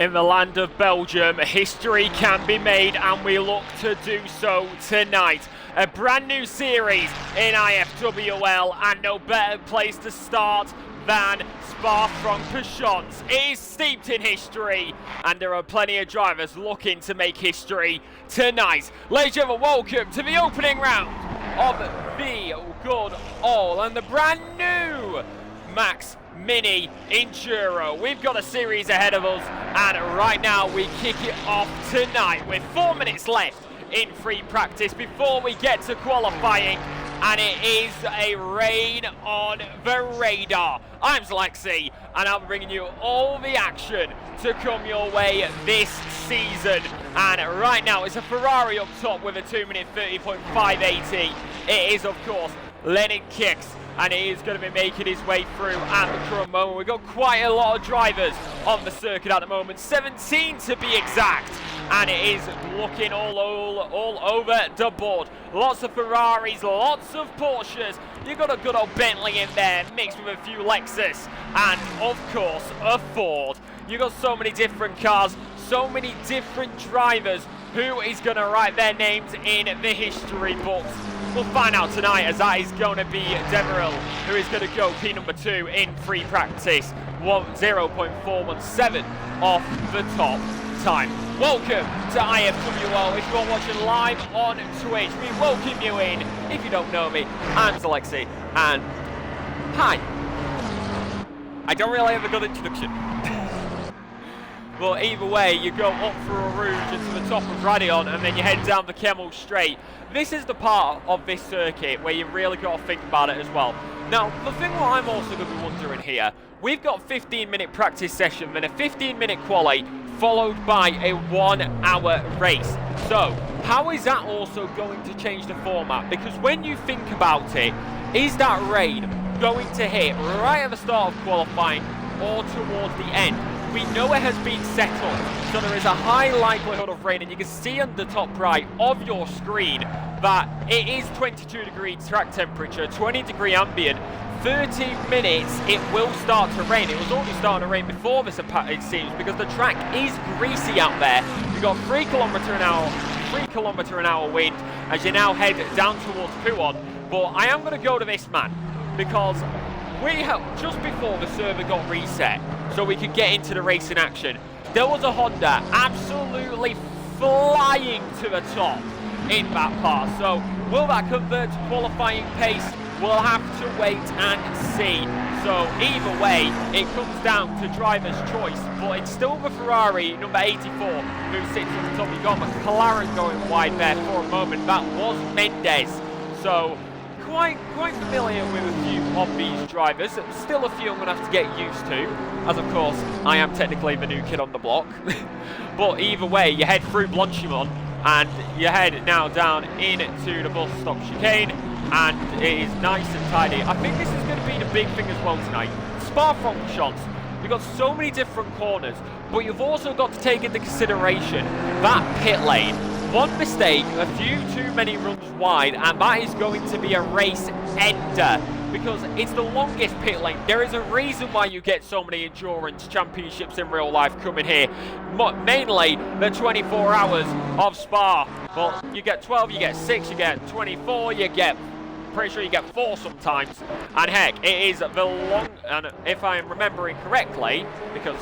In the land of Belgium, history can be made, and we look to do so tonight. A brand new series in IFWL, and no better place to start than Spa-Francorchamps. It is steeped in history, and there are plenty of drivers looking to make history tonight. Ladies and gentlemen, welcome to the opening round of the Good All and the brand new Max Mini Enduro. We've got a series ahead of us, and right now we kick it off tonight with 4 minutes left in free practice before we get to qualifying, and it is a rain on the radar. I'm Lexi, and I'm bringing you all the action to come your way this season. And right now it's a Ferrari up top with a 2 minute 30.580. It is, of course, Lennon Kicks, and he is going to be making his way through at the current moment. We've got quite a lot of drivers on the circuit at the moment, 17 to be exact, and it is looking all over the board. Lots of Ferraris, lots of Porsches. You've got a good old Bentley in there, mixed with a few Lexus, and of course a Ford. You've got so many different cars, so many different drivers. Who is going to write their names in the history books? We'll find out tonight, as that is going to be Demeril, who is going to go P2 in free practice, 0.417 off the top time. Welcome to IFWL. If you are watching live on Twitch, we welcome you in. If you don't know me, I'm Alexi, and hi. I don't really have a good introduction. But either way, you go up through a rouge into the top of Radion, and then you head down the Kemmel Straight. This is the part of this circuit where you really got to think about it as well. Now, the thing what I'm also going to be wondering here, we've got 15-minute practice session, then a 15-minute quali, followed by a 1 hour race. So, how is that also going to change the format? Because when you think about it, is that rain going to hit right at the start of qualifying or towards the end? We know it has been settled, so there is a high likelihood of rain, and you can see on the top right of your screen that it is 22 degree track temperature, 20 degree ambient. 30 minutes it will start to rain. It was already starting to rain before this, it seems, because the track is greasy out there. You've got 3 kilometre an hour wind as you now head down towards Puon. But I am going to go to this man, because we have, just before the server got reset, so we could get into the racing action, there was a Honda absolutely flying to the top in that part. So will that convert to qualifying pace? We'll have to wait and see. So either way, it comes down to driver's choice, but it's still the Ferrari number 84 who sits at the top. You got McLaren going wide there for a moment. That was Mendes. So quite familiar with a few of these drivers. Still a few I'm going to have to get used to, as of course I am technically the new kid on the block. But either way, you head through Blanchimont and you head now down into the bus stop chicane, and it is nice and tidy. I think this is going to be the big thing as well tonight. Spa-Francorchamps, you've got so many different corners, but you've also got to take into consideration that pit lane. One mistake, a few too many runs wide, and that is going to be a race ender, because it's the longest pit lane. There is a reason why you get so many endurance championships in real life coming here. Mainly the 24 hours of Spa. Well, you get 12, you get 6, you get 24, you get, pretty sure you get 4 sometimes. And heck, it is the long, and if I am remembering correctly, because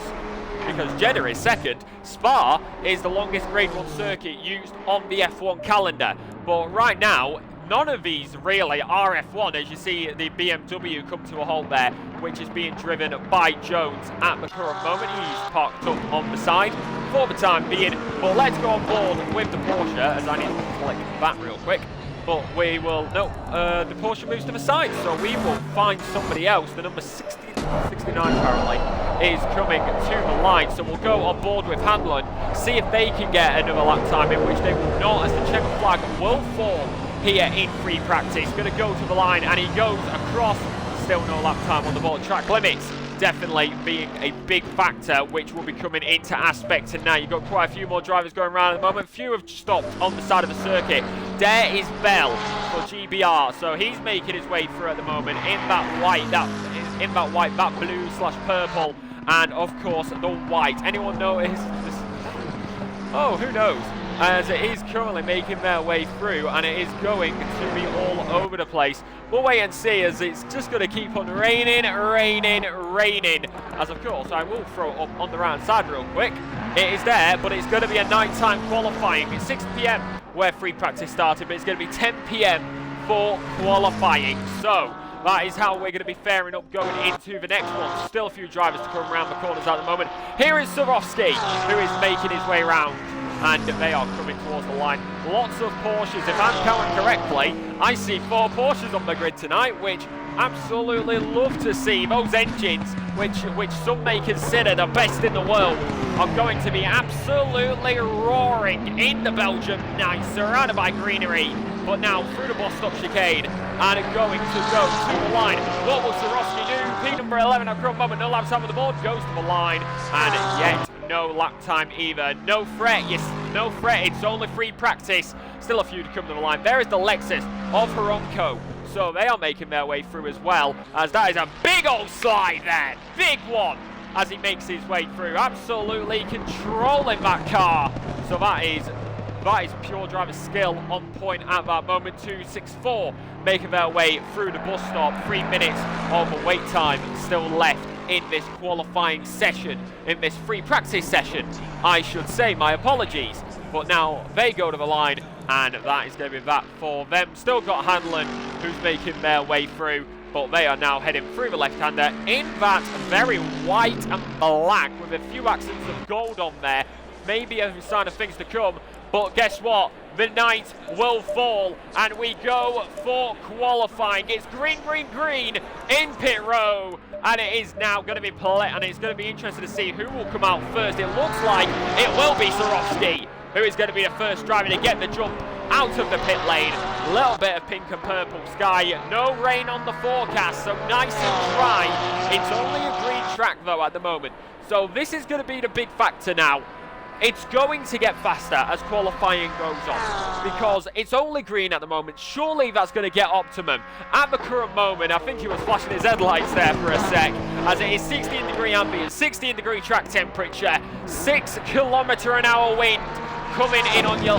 Jeddah is second, Spa is the longest Grade 1 circuit used on the F1 calendar. But right now, none of these really are F1, as you see the BMW come to a halt there, which is being driven by Jones at the current moment. He's parked up on the side for the time being. But let's go on board with the Porsche, as I need to click that real quick. But we will, no, the Porsche moves to the side, so we will find somebody else. The number 69 apparently is coming to the line, so we'll go on board with Hanlon, see if they can get another lap time, in which they will not, as the checker flag will fall here in free practice. Going to go to the line, and he goes across. Still no lap time on the board. Track limits definitely being a big factor, which will be coming into aspect tonight. You've got quite a few more drivers going around at the moment. Few have stopped on the side of the circuit. There is Bell for GBR, so he's making his way through at the moment in that white, that blue/purple and of course the white. Anyone notice this? Oh, who knows? As it is currently making their way through, and it is going to be all over the place. We'll wait and see, as it's just going to keep on raining. As of course, I will throw it up on the right side real quick. It is there, but it's going to be a nighttime qualifying. It's 6 PM where free practice started, but it's going to be 10 PM for qualifying. So that is how we're going to be faring up going into the next one. Still a few drivers to come around the corners at the moment. Here is Swarovski, who is making his way around, and they are coming towards the line. Lots of Porsches. If I'm counting correctly, I see 4 Porsches on the grid tonight, which absolutely love to see. Those engines, which some may consider the best in the world, are going to be absolutely roaring in the Belgium night, surrounded by greenery. But now through the bus stop chicane, and going to go to the line. What will Swarovski do? P number 11 at current moment, no lap time on the board, goes to the line, and yet no lap time either. No fret, yes, no fret, it's only free practice. Still a few to come to the line. There is the Lexus of Haronco. So they are making their way through as well, as that is a big old slide there. Big one as he makes his way through. Absolutely controlling that car. So that is pure driver skill on point at that moment. 264 making their way through the bus stop. 3 minutes of wait time still left in this qualifying session, in this free practice session, I should say. My apologies. But now they go to the line, and that is going to be that for them. Still got Hanlon, who's making their way through, but they are now heading through the left-hander in that very white and black with a few accents of gold on there. Maybe a sign of things to come. But guess what? The night will fall, and we go for qualifying. It's green, green, green in pit row, and it is now going to be and it's going to be interesting to see who will come out first. It looks like it will be Swarovski, who is going to be the first driver to get the jump out of the pit lane. A little bit of pink and purple sky. No rain on the forecast, so nice and dry. It's only a green track, though, at the moment. So this is going to be the big factor now. It's going to get faster as qualifying goes on, because it's only green at the moment. Surely that's going to get optimum. At the current moment, I think he was flashing his headlights there for a sec, as it is 16 degree ambient, 16 degree track temperature, 6 km/h wind coming in on your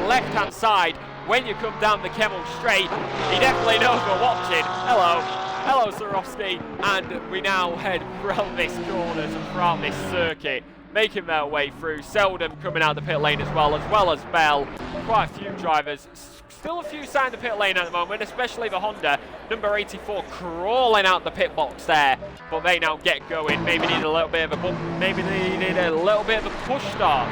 left-hand side when you come down the Kemmel Straight. He definitely knows we're watching. Hello Swarovski, and we now head around this corners and throughout this circuit, making their way through. Seldom coming out the pit lane as well as Bell. Quite a few drivers. Still a few inside the pit lane at the moment, especially the Honda. Number 84 crawling out the pit box there. But they now get going. Maybe need a little bit of a bump. Maybe they need a little bit of a push start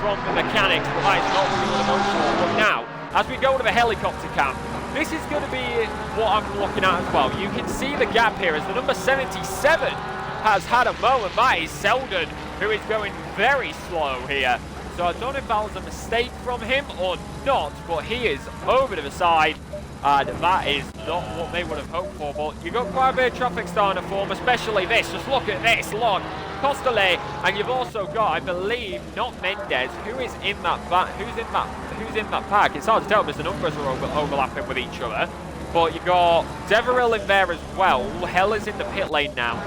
from the mechanics. But that is not what you want to go for. But now, as we go to the helicopter cam, this is going to be what I'm looking at as well. You can see the gap here as the number 77 has had a moment. That is Selden, who is going very slow here. So I don't know if that was a mistake from him or not, but he is over to the side, and that is not what they would have hoped for. But you've got quite a bit of traffic starting to form, especially this. Just look at this, look. Costele, and you've also got, I believe, not Mendez, who is in that who's in that pack. It's hard to tell because the numbers are overlapping with each other. But you've got Deverell in there as well. Hell is in the pit lane now.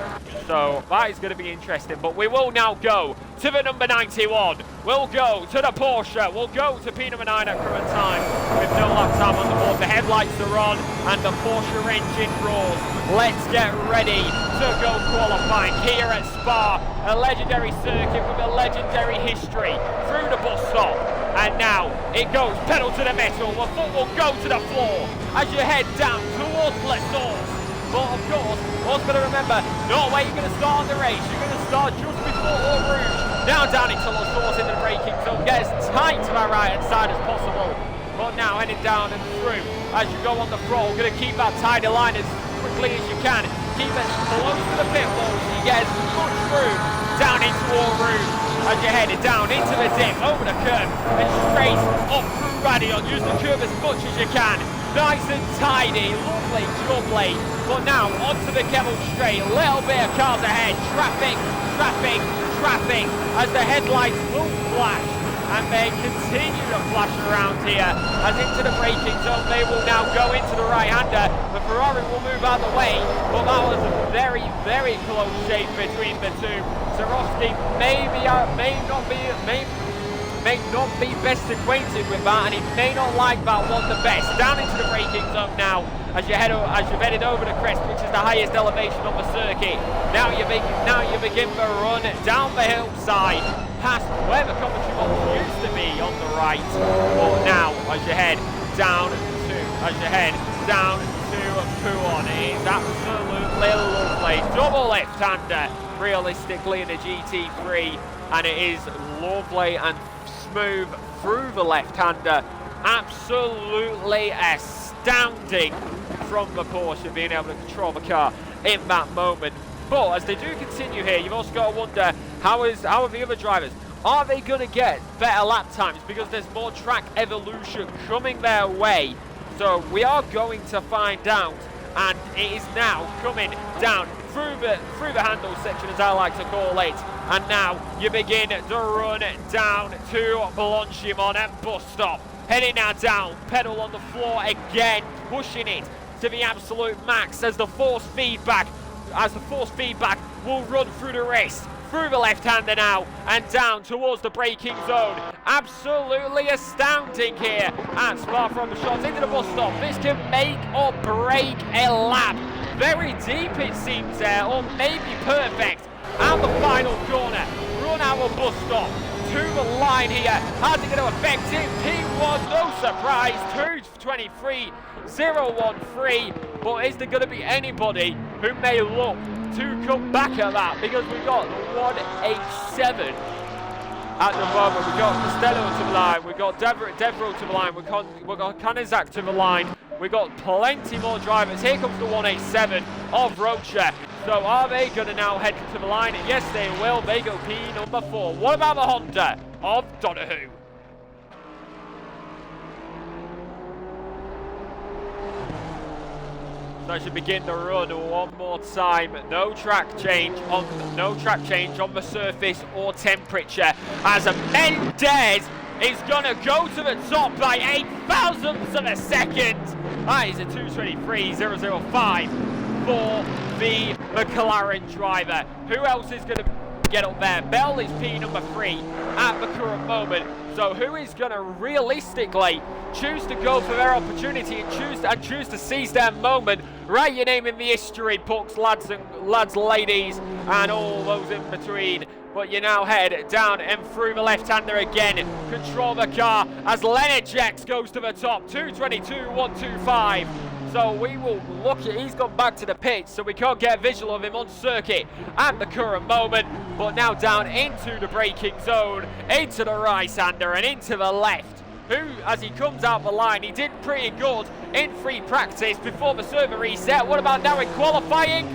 So that is going to be interesting. But we will now go to the number 91. We'll go to the Porsche. We'll go to P number 9 at current time with no lap time on the board. The headlights are on and the Porsche engine roars. Let's get ready to go qualifying here at Spa. A legendary circuit with a legendary history through the bus stop. And now it goes pedal to the metal. The foot will go to the floor as you head down towards Les Sources. But of course, also got to remember, not where you're going to start on the race. You're going to start just before Eau Rouge. Now down into Les Sources in the braking zone. Get as tight to my right hand side as possible. But now heading down and through as you go on the throttle. Going to keep that tidy line as quickly as you can. Keep it close to the pit wall so you get as much room down into Eau Rouge as you're headed down into the dip, over the curve, and straight up through Radion. Use the curve as much as you can. Nice and tidy, lovely, jubbly. But now onto the Kemmel Straight. A little bit of cars ahead. Traffic, traffic, traffic as the headlights will flash and they continue to flash around here as into the braking zone. They will now go into the right-hander. The Ferrari will move out of the way, but that was a very, very close shave between the two. Swarovski may not be best acquainted with that, and he may not like that one the best. Down into the braking zone now as you've headed over the crest, which is the highest elevation on the circuit. Now you begin the run down the hillside past where the commentary box used to be on the right. But now as you head down to Puon, it is absolutely lovely. Double left-hander realistically in the GT3, and it is lovely and smooth through the left-hander. Absolutely astounding from the Porsche being able to control the car in that moment. But as they do continue here, you've also got to wonder how are the other drivers? Are they going to get better lap times because there's more track evolution coming their way? So we are going to find out, and it is now coming down through the handle section, as I like to call it. And now you begin to run down to Blanchimont and bus stop. Heading now down, pedal on the floor again, pushing it to the absolute max as the force feedback will run through the rest. Through the left-hander now and down towards the braking zone. Absolutely astounding here at Spa-Francorchamps into the bus stop. This can make or break a lap. Very deep it seems there, or maybe perfect. And the final corner, run our bus stop to the line here. How's it going to affect it? P1, no surprise, 2:23.013. But is there going to be anybody who may look to come back at that? Because we've got 1:87 at the moment. We've got Costello to the line, we've got Devereux to the line, we've got Kanizak to the line. We've got plenty more drivers. Here comes the 1:87 of Rocha. So are they going to now head to the line? Yes, they will. They go P number 4. What about the Honda of Donahue? So I should begin the run one more time. No track change on the surface or temperature, as Mendes is gonna go to the top by 8 thousandths of a second. That is a 2:23.005 for the McLaren driver. Who else is gonna get up there? Bell is P number 3 at the current moment. So who is gonna realistically choose to go for their opportunity and choose to seize their moment? Write your name in the history books, lads, ladies, and all those in between. But you now head down and through the left-hander again. Control the car as Leonard Jacks goes to the top, 2:22.125. So we will look at, he's gone back to the pitch, so we can't get a visual of him on circuit at the current moment. But now down into the braking zone, into the right-hander and into the left. Who, as he comes out the line, he did pretty good in free practice before the server reset. What about now in qualifying?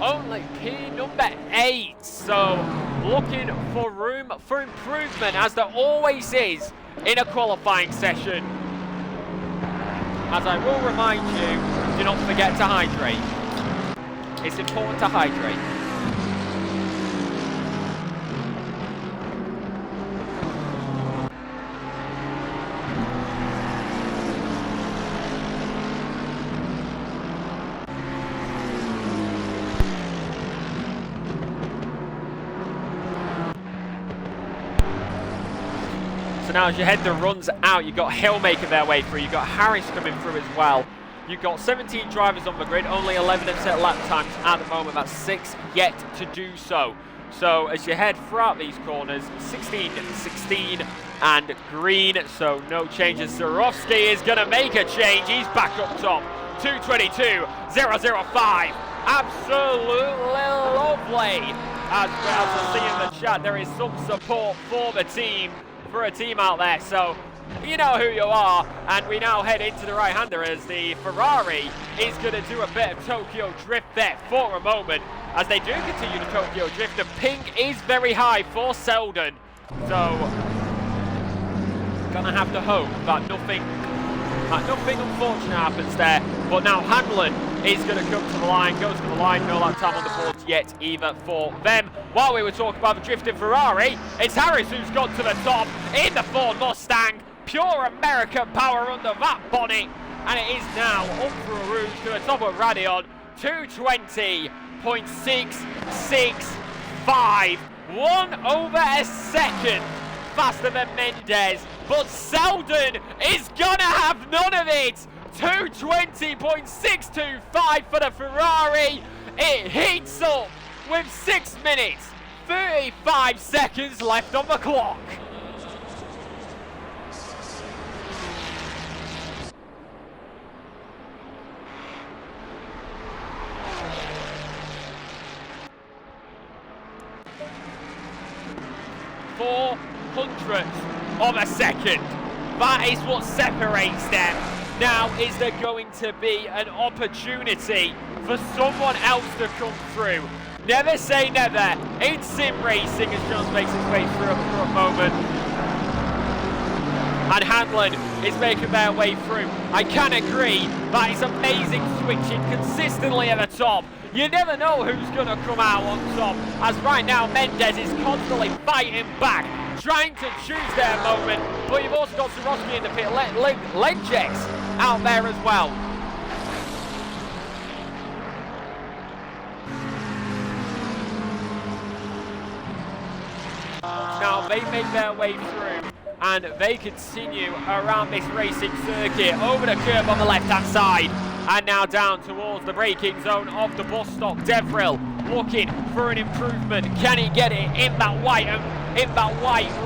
Only P number 8. So looking for room for improvement, as there always is in a qualifying session. As I will remind you, do not forget to hydrate. It's important to hydrate. So now as you head the runs out, you've got Hill making their way through, you've got Harris coming through as well. You've got 17 drivers on the grid, only 11 have set lap times at the moment, that's 6 yet to do so. So as you head throughout these corners, 16, 16 and green, so no changes. Swarovski is going to make a change, he's back up top, 2:22.005. Absolutely lovely. As well as see in the chat, there is some support for the team, for a team out there, so you know who you are. And we now head into the right-hander as the Ferrari is going to do a bit of Tokyo drift there for a moment. As they do continue the Tokyo drift, the ping is very high for Selden, so gonna have to hope that nothing unfortunate happens there. But now Hamlin is going to come to the line, goes to the line, no lap time on the board yet either for them. While we were talking about the drifting Ferrari, it's Harris who's gone to the top in the Ford Mustang. Pure American power under that bonnet, and it is now up for a Rouge to the top of Raidillon. 220.665, 1 over a second faster than Mendes, but Selden is gonna have none of it. 220.625 for the Ferrari. It heats up with 6 minutes 35 seconds left on the clock. Four hundredths of a second. That is what separates them. Now, is there going to be an opportunity for someone else to come through? Never say never in sim racing as Jones makes his way through at the front moment. And Hanlon is making their way through. I can agree that it's amazing switching consistently at the top. You never know who's going to come out on top, as right now Mendes is constantly fighting back, trying to choose their moment, but you've also got Swarovski in the pit, leg checks out there as well. Now they make their way through, and they continue around this racing circuit, over the curb on the left-hand side, and now down towards the braking zone of the bus stop. Devril looking for an improvement. Can he get it in that white,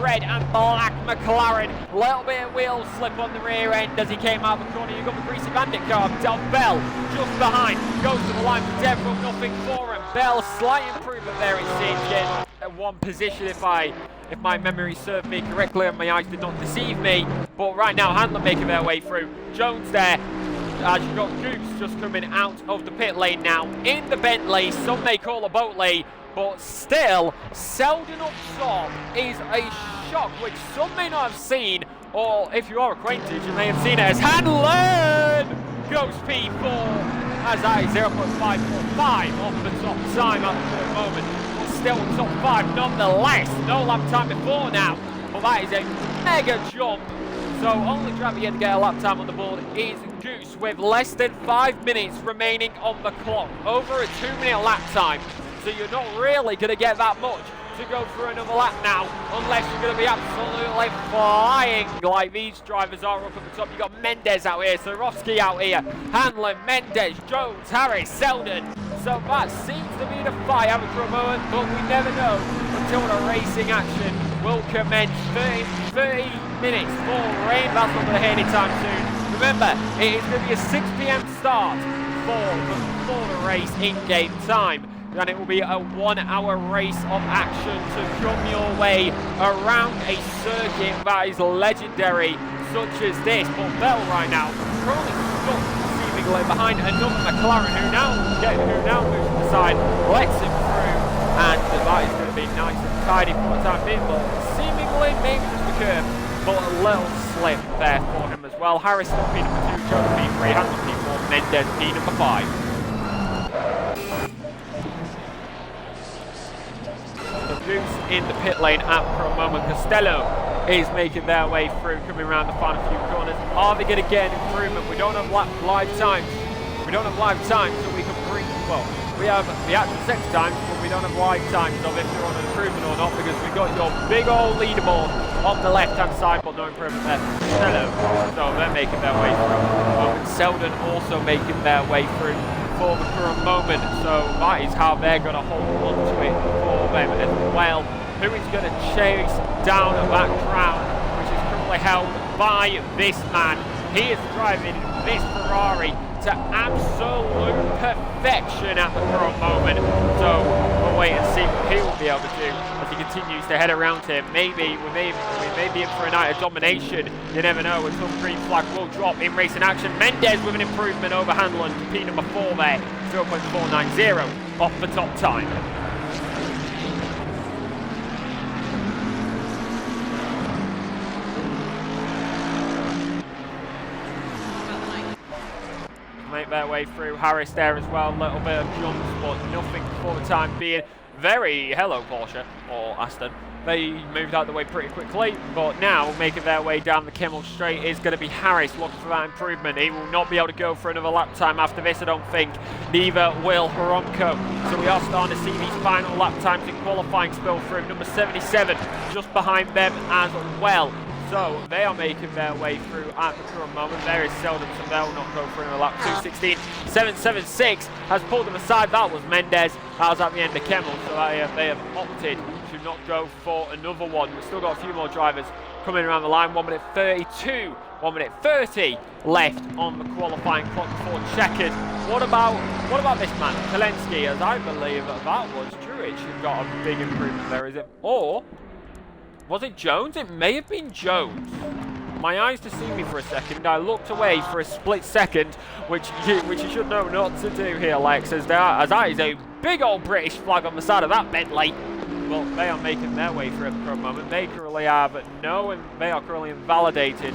red and black McLaren? A little bit of wheel slip on the rear end as he came out of the corner. You've got the Greasy Bandit car. Bell just behind, goes to the line for Devril, nothing for him. Bell, slight improvement there, it seems, getting at one position if my memory served me correctly and my eyes did not deceive me. But right now, Handler making their way through. Jones there. You've got Goose just coming out of the pit lane now in the Bentley. Some may call a Boatley, but still, Selden up top is a shock which some may not have seen, or if you are acquainted, you may have seen it as Hanlon goes P4 as that is 0.545 off the top time at the moment. Still top 5 nonetheless. No lap time before now, but that is a mega jump. So only driver yet to get a lap time on the board is Goose with less than 5 minutes remaining on the clock. Over a 2-minute lap time. So you're not really going to get that much to go for another lap now, unless you're going to be absolutely flying like these drivers are up at the top. You've got Mendes out here, Swarovski out here, Hanlon, Mendes, Jones, Harris, Selden. So that seems to be the fight having for a moment, but we never know until the racing action will commence. 30 minutes for rain. That's not going to hit anytime soon. Remember, it is going to be a 6 p.m. start for the race in game time. And it will be a 1-hour race of action to come your way around a circuit that is legendary, such as this. But Bell right now currently stuck seemingly behind another McLaren who now moves to the side, lets him through, and that is going to be nice and tidy for the time being. But seemingly maybe just the curve, but a little slip there for him as well. Harris still P number 2, Jones P3, Hanlon P4, Mendes P number 5. Goose in the pit lane at for a moment. Costello is making their way through, coming around the final few corners. Are they going to get an improvement? We don't have live times. We don't have live times so we can bring. Well, we have the actual set times, but we don't have live times of if you're on an improvement or not, because we've got your big old leaderboard on the left-hand side, but no improvement there. Costello, so they're making their way through. Selden also making their way through for the current moment, so that is how they're going to hold on to it for them as well. Who is going to chase down that crown, which is currently held by this man? He is driving this Ferrari to absolute perfection at the current moment, so we'll wait and see what he will be able to do as he continues to head around here. Maybe we may be in for a night of domination. You never know until the green flag will drop in racing action. Mendes with an improvement over Hanlon, P number 4 there, 0.490 off the top time. Make their way through. Harris there as well, a little bit of jumps, but nothing for the time being. Hello Porsche, or Aston. They moved out of the way pretty quickly, but now making their way down the Kimmel Straight is going to be Harris looking for that improvement. He will not be able to go for another lap time after this, I don't think. Neither will Hronko. So we are starting to see these final lap times in qualifying spill through. Number 77 just behind them as well. So they are making their way through at the current moment. There is Selden, so they'll not go for another lap. 2:16, 7:76 has pulled them aside. That was Mendez. That was at the end of Kimmel, so they have opted to not go for another one. We've still got a few more drivers coming around the line. 1 minute 32, 1 minute 30 left on the qualifying clock before checkered. What about this man, Kalensky? As I believe that was Druich who got a big improvement there, is it? Or was it Jones? It may have been Jones. My eyes deceived me for a second. I looked away for a split second, which you should know not to do here, Lex, as that is a big old British flag on the side of that Bentley. Well, they are making their way through at the moment. They currently have they are currently invalidated.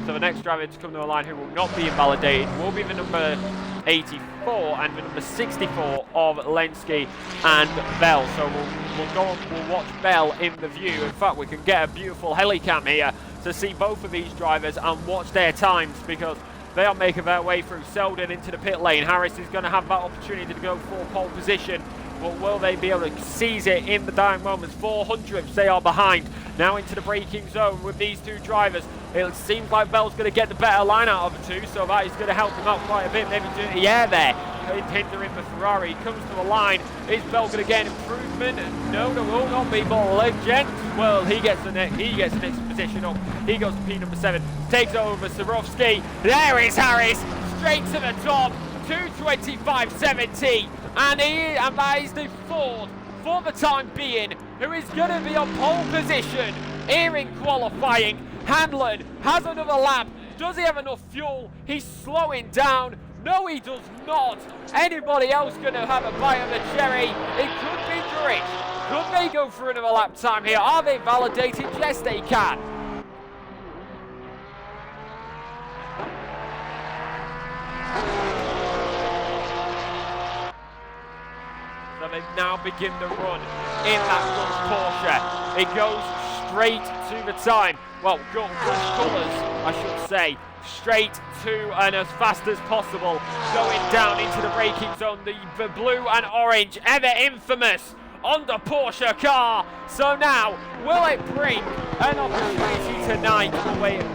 So the next driver to come to the line who will not be invalidated will be the number 84 and the number 64 of Lenski and Bell. So we'll watch Bell in the view. In fact, we can get a beautiful helicam here to see both of these drivers and watch their times, because they are making their way through. Selden into the pit lane. Harris is going to have that opportunity to go for pole position, but will they be able to seize it in the dying moments? 400ths they are behind. Now into the braking zone with these two drivers. It seems like Bell's going to get the better line out of the two, so that is going to help him out quite a bit. Maybe doing the air there, hindering the Ferrari. He comes to the line. Is Bell going to get an improvement? No, there will not be. But Legend, well, he gets the next position up. He goes to P number 7, takes over Swarovski. There is Harris, straight to the top, 2:25.70, and that is the Ford for the time being, who is going to be on pole position here in qualifying. Hanlon has another lap. Does he have enough fuel? He's slowing down. No, he does not. Anybody else going to have a bite of the cherry? It could be Drake. Could they go for another lap time here? Are they validated? Yes, they can. So they now begin the run in that Dutch Porsche. It goes straight to the time. Well, Dutch colours, I should say. Straight to and as fast as possible. Going down into the braking zone. The blue and orange, ever infamous Honda Porsche car. So now, will it bring an opportunity tonight?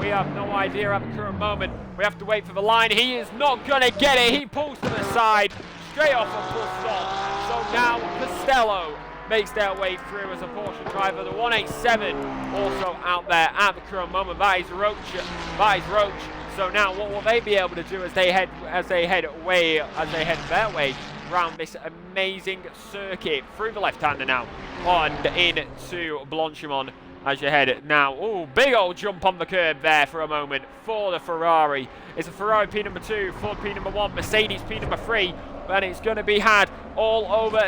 We have no idea at the current moment. We have to wait for the line. He is not going to get it. He pulls to the side, straight off a bus stop. So now Costello makes their way through as a Porsche driver. The 187 also out there at the current moment. That is Roach. So now what will they be able to do as they head their way around this amazing circuit through the left-hander now on into Blanchimont as you head now. Oh, big old jump on the curb there for a moment for the Ferrari. It's a Ferrari P number 2, Ford P number 1, Mercedes P number 3, and it's going to be had all over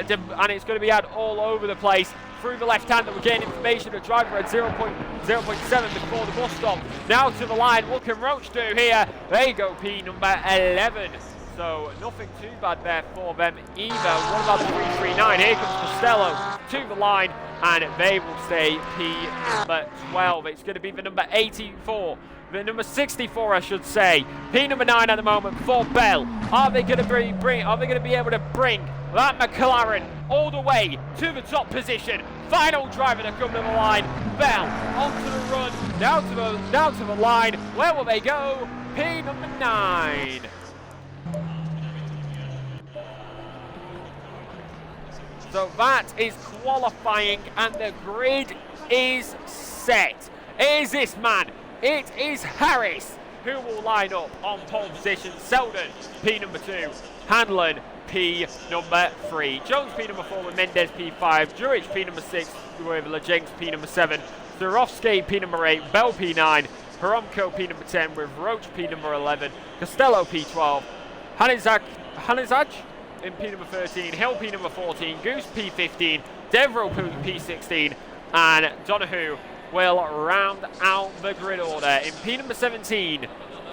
the place. Through the left-hander, we're getting information. The driver at 0.7 before the bus stop. Now to the line. What can Roach do here? There you go, P number 11. So nothing too bad there for them either. What about the 339? Here comes Costello to the line, and they will stay P number 12. It's going to be the number 84. The number 64, I should say. P number 9 at the moment for Bell. Are they going to be able to bring that McLaren all the way to the top position? Final driver to come to the line. Bell onto the run, down to the line. Where will they go? P number 9. So that is qualifying, and the grid is set. It is this man. It is Harris who will line up on pole position. Selden, P number 2. Hanlon, P number 3. Jones, P number 4 with Mendez, P5. Jurich, P number 6 with Lejenks, P number 7. Zurovsky, P number 8. Bell, P9. Hromko, P number 10 with Roach, P number 11. Costello, P12. Hanizaj in P number 13. Hill, P number 14. Goose, P15. Deverell, P16. And Donahue will round out the grid order in P number 17.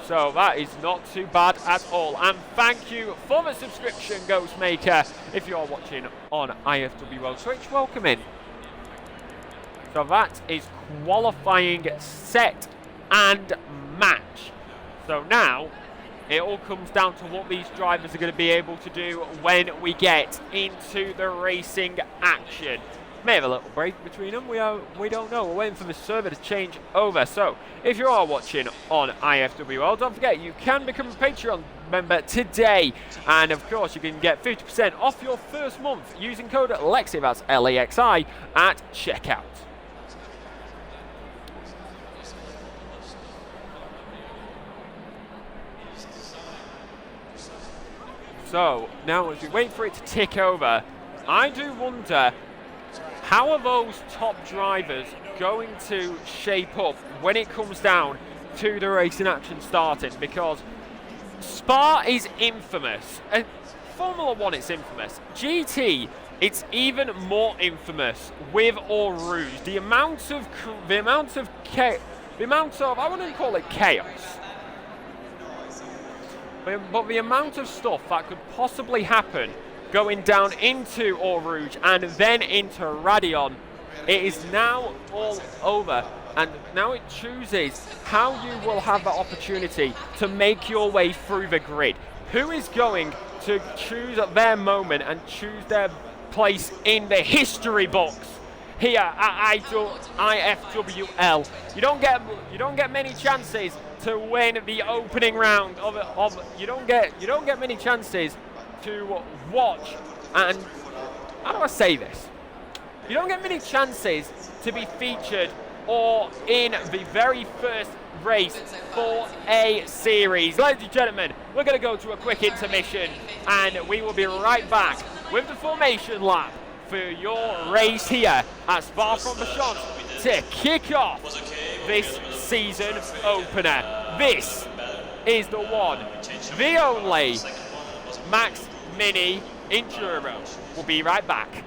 So that is not too bad at all. And thank you for the subscription, Ghostmaker. If you're watching on IFW World Twitch, welcome in. So that is qualifying set and match. So now it all comes down to what these drivers are going to be able to do when we get into the racing action. May have a little break between them, we don't know. We're waiting for the server to change over. So if you are watching on IFWL, don't forget you can become a Patreon member today, and of course you can get 50% off your first month using code LEXI, that's LEXI, at checkout. So now as we wait for it to tick over, I do wonder, how are those top drivers going to shape up when it comes down to the racing action starting? Because Spa is infamous, and Formula 1 is infamous. GT, it's even more infamous with Eau Rouge. The amount of I wouldn't call it chaos, but the amount of stuff that could possibly happen going down into Eau Rouge and then into Radion, it is now all over, and now it chooses how you will have the opportunity to make your way through the grid. Who is going to choose their moment and choose their place in the history books here at IFWL? You don't get many chances to win the opening round of you don't get many chances to watch, and how do I say this? You don't get many chances to be featured or in the very first race for a series. Ladies and gentlemen, we're going to go to a quick intermission, and we will be right back with the formation lap for your race here at Spa-Francorchamps to kick off this season opener. This is the one, the only Max Mini Enduro. We'll be right back.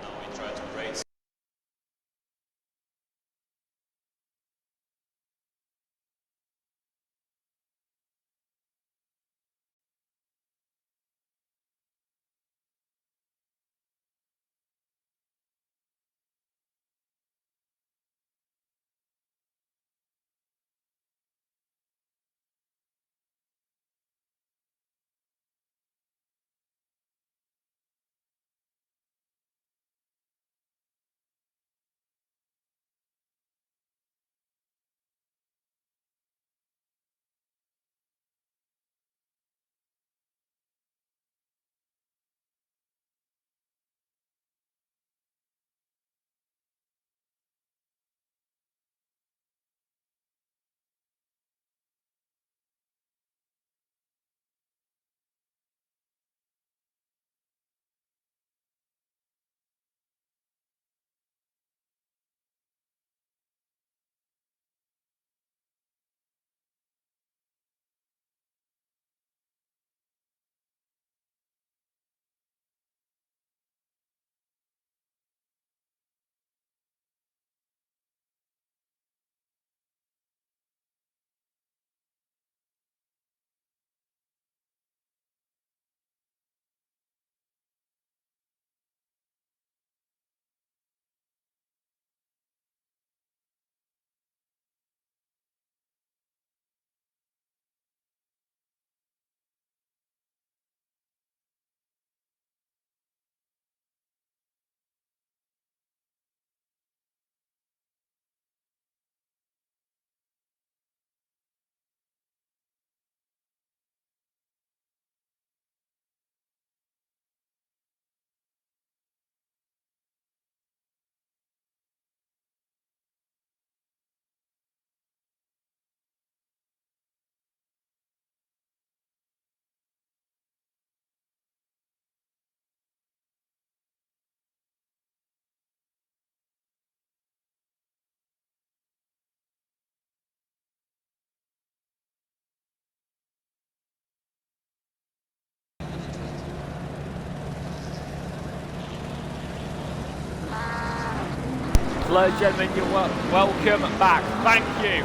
Ladies and gentlemen, you're welcome back. Thank you,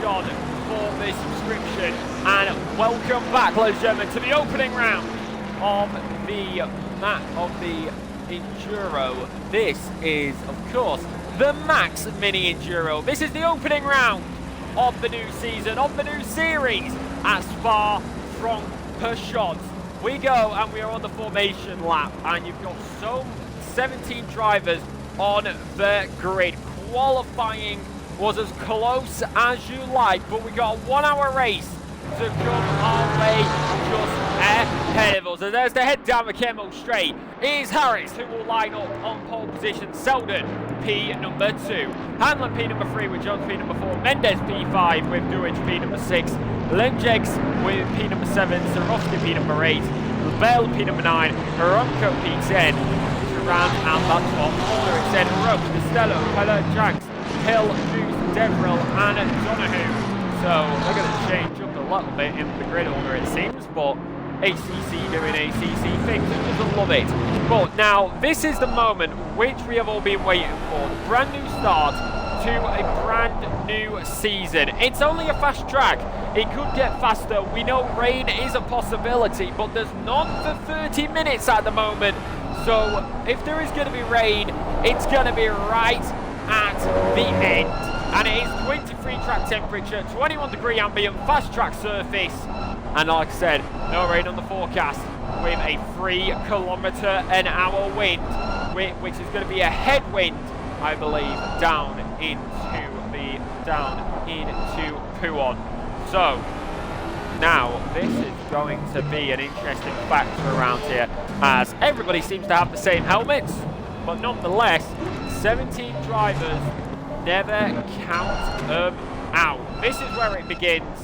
John, for the subscription, and welcome back, ladies and gentlemen, to the opening round of the Enduro. This is, of course, the Max Mini Enduro. This is the opening round of the new season, of the new series at Spa-Francorchamps. We go and we are on the formation lap, and you've got 17 drivers on the grid. Qualifying was as close as you like, but we got a 1 hour race to come our way just ahead of us. And there's the head down the Kemmel straight. Is Harris, who will line up on pole position. Selden, P number 2. Hanlon, P number 3, with Jones, P number 4. Mendez, P5, with Duich, P number 6. Lenjegs with P number 7. Sarowski, P number 8. Bell, P number 9. Haronko, P10. Durant and that top corner. It's then Roach, Costello, Keller, Jax, Hill, Deuce, Deverell, and Donahue. So they're going to change up a little bit in the grid order, it seems, but ACC doing ACC things. Who doesn't love it? But now, this is the moment which we have all been waiting for. The brand new start to a brand new season. It's only a fast track. It could get faster. We know rain is a possibility, but there's none for 30 minutes at the moment. So if there is going to be rain, it's going to be right at the end. And it is 23 track temperature, 21 degree ambient, fast track surface. And like I said, no rain on the forecast, with a 3 km/h wind, which is going to be a headwind, I believe, down into Puon. So now this is going to be an interesting factor around here, as everybody seems to have the same helmets, but nonetheless, 17 drivers, never count them out. This is where it begins.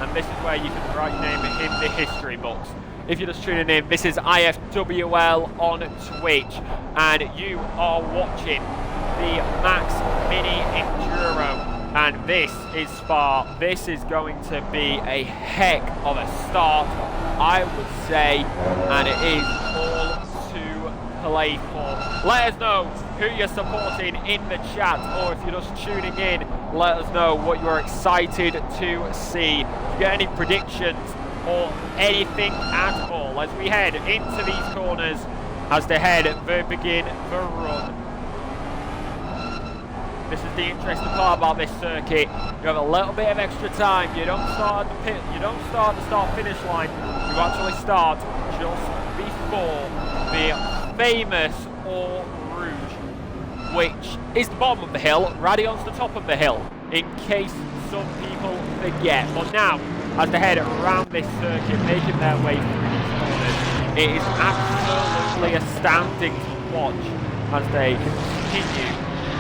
And this is where you can write your name in the history books. If you're just tuning in, this is IFWL on Twitch, and you are watching the Max Mini Enduro. And this is Spa. This is going to be a heck of a start, I would say, and it is all to play for. Let us know who you're supporting in the chat, or if you're just tuning in, let us know what you're excited to see. If you get any predictions or anything at all as we head into these corners, as they begin the run. This is the interesting part about this circuit. You have a little bit of extra time. You don't start at the pit. You don't start the start-finish line. You actually start just before the famous Eau Rouge, which is the bottom of the hill. Radion's the top of the hill, in case some people forget. But now, as they head around this circuit, making their way through these corners, it is absolutely astounding to watch as they continue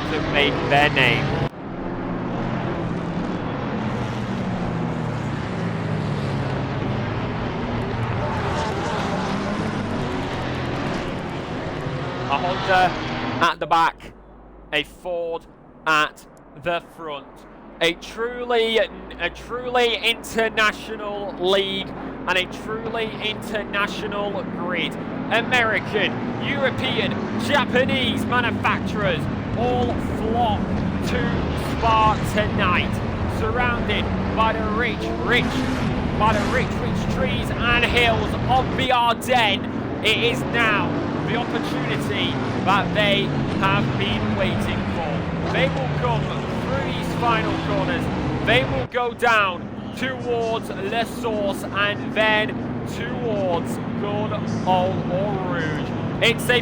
to make their name. A Honda at the back, a Ford at the front. A truly international league and a truly international grid. American, European, Japanese manufacturers all flock to Spa tonight, surrounded by the rich trees and hills of the Ardennes. It is now the opportunity that they have been waiting for. They will come through these final corners. They will go down towards Les Sources and then towards good old Eau Rouge. It's a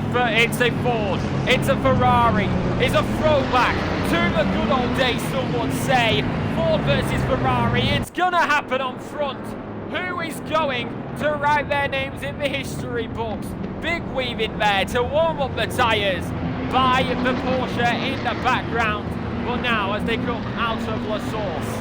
Ford, it's a Ferrari, it's a throwback to the good old days, some would say. Ford versus Ferrari, it's gonna happen on front. Who is going to write their names in the history books? Big weaving there to warm up the tyres by the Porsche in the background. But now, as they come out of La Source,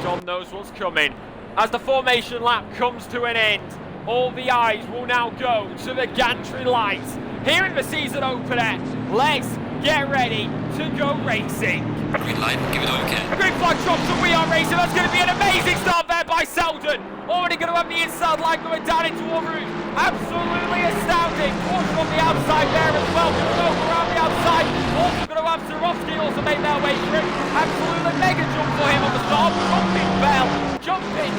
John knows what's coming. As the formation lap comes to an end, all the eyes will now go to the gantry lights. Here in the season opener, let's get ready to go racing. Green light, give it okay. A green flag drops and we are racing. That's going to be an amazing start there by Selden. Already going to have the inside line going down into Eau Rouge. Absolutely astounding. Caution on the outside there as well. Going to go around the outside. Also going to have Sarowski also make their way through. Absolutely mega jump for him on the start. Jumping Bell, jumping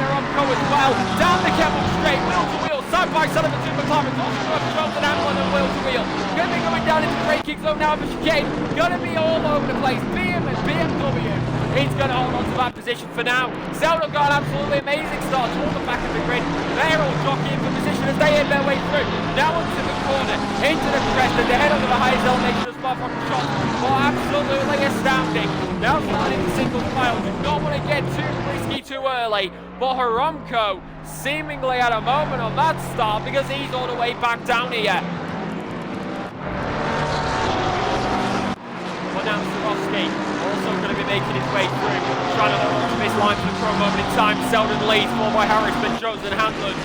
Aramco as well. Down the Kemmel straight, wheel to wheel, side by side of the two McLarens. Also got Jones and Hamlin and wheel to wheel. Going to be going down into the braking zone now for chicane. Going to be all over the place. BMW. He's going to hold on to that position for now. Selden got an absolutely amazing start towards the back of the grid. They're all jockeying for position as they end their way through. Now onto the corner, into the crest, and they head over the highest elevation as well from the shot. Oh, absolutely astounding. Now starting into single file. Do not want to get too risky too early. But Aramco seemingly had a moment on that start because he's all the way back down here. But now Swarovski also going to be making his way through, trying to hold on to this line for the current moment in time. Selden leads, followed by Harris, but Jones and Hanlon.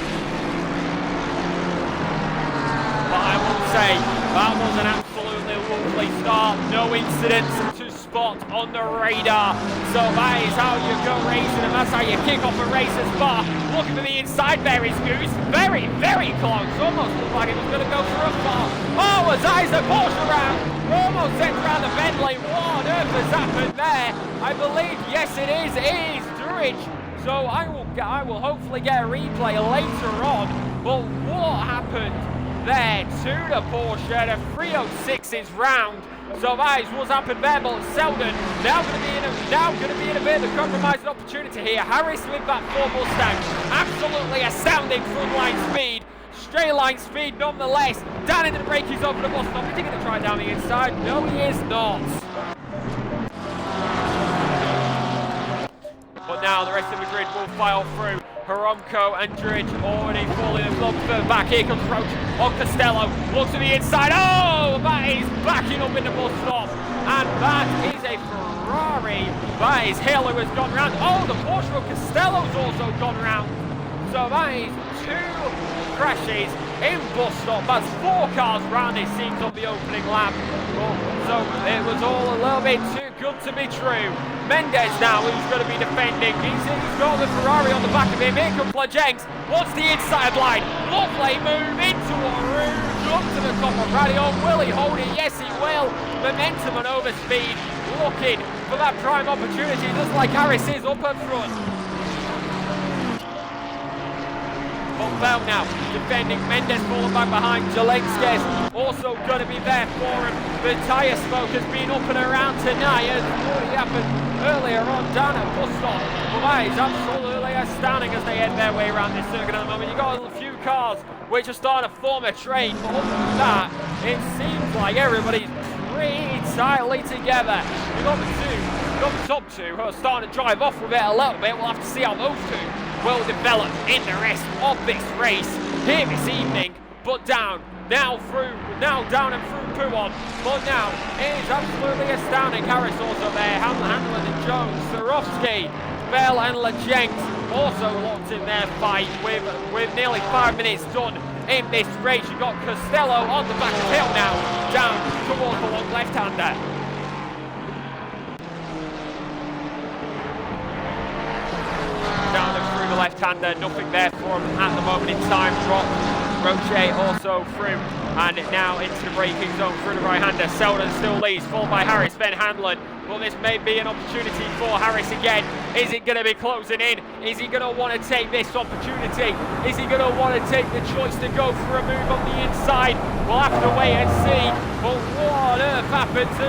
But I will say, that was an absolutely lovely start. No incidents to spot on the radar. So that is how you go racing, and that's how you kick off a race as far. Looking for the inside there is Goose. Very, very close. Almost looked like it was going to go for a fall. Oh, as eyes the Porsche around. Almost sent around the Bentley. What on earth has happened there? I believe, yes it is Durridge. So I will hopefully get a replay later on. But what happened there to the Porsche? The 306 is round. So that is what's happened there, but Selden now going to be in a bit of a compromising opportunity here. Harris with that Ford Mustang. Absolutely astounding front line speed. Straight line speed nonetheless. Down into the braking zone for the bus stop. Is he going to try down the inside? No, he is not. But now the rest of the grid will file through. Aramco and Durridge already falling a little further back. Here comes Roach on Costello. Looks to the inside. Oh, that is backing up in the bus stop. And that is a Ferrari. That is Hill who has gone round. Oh, the Porsche of Costello's also gone round. So that is two crashes in bus stop. That's 4 cars round, it seems, on the opening lap. So it was all a little bit too good to be true. Mendes now, who's going to be defending. He's got the Ferrari on the back of him. Here comes Lejengs. What's the inside line? Lovely move into a rouge. Up to the top of Radio. Will he hold it? Yes, he will. Momentum and overspeed. Looking for that prime opportunity, just like Harris is up at front. Bell now defending. Mendes falling back behind. Jelenskis also going to be there for him. The tyre smoke has been up and around tonight, as already happened earlier on down at bus stop. Well, that is absolutely astounding as they head their way around this circuit at the moment. You've got a few cars which are starting to form a train, but other than that, it seems like everybody's pretty tightly together. You've got the top two who are starting to drive off with it a little bit. We'll have to see how those two will develop in the rest of this race here this evening. But down and through Pouon. But now it is absolutely astounding. Harris also there, Hamlin and Jones, Swarovski, Bell and Lejengs also locked in their fight with nearly 5 minutes done in this race. You've got Costello on the back of Hill now, down towards the long left-hander. Down and through the left-hander, nothing there for him at the moment in time. Roche also through, and now into the braking zone through the right-hander. Selden still leads, followed by Harris, then Hanlon. Well, this may be an opportunity for Harris again. Is it going to be closing in? Is he going to want to take this opportunity? Is he going to want to take the choice to go for a move on the inside? We'll have to wait and see. But what on earth happened to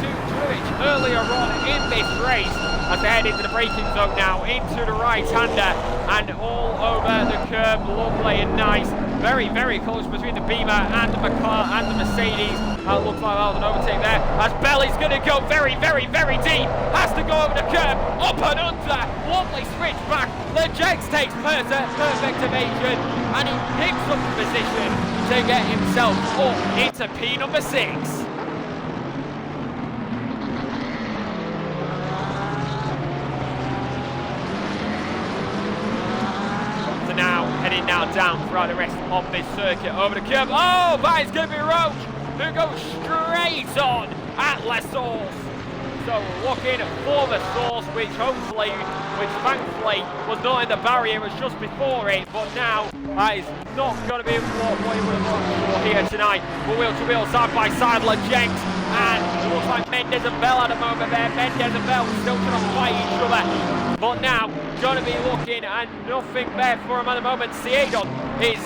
Durridge earlier on in this race? As they head into the braking zone now, into the right-hander, and all over the curb, lovely and nice. Very, very close between the Beamer and the McLaren and the Mercedes. Looks like that was an overtake there. As Belly's going to go very, very, very deep. Has to go over the curb, up and under. Lovely switch back. Lejengs takes perfect evasion, and he picks up the position to get himself up into P number 6. Heading now down throughout the rest of this circuit over the curb. Oh, that is going to be Roach, who goes straight on at La Source. So looking for the Source, which thankfully was not in the barrier, it was just before it. But now that is not going to be what you would have looked for here tonight. But wheel to wheel, side by side, Lejengs And it looks like Mendes and Bell at the moment there. Mendes and Bell still trying to fight each other. But now, going to be looking at nothing there for him at the moment. Ciedon is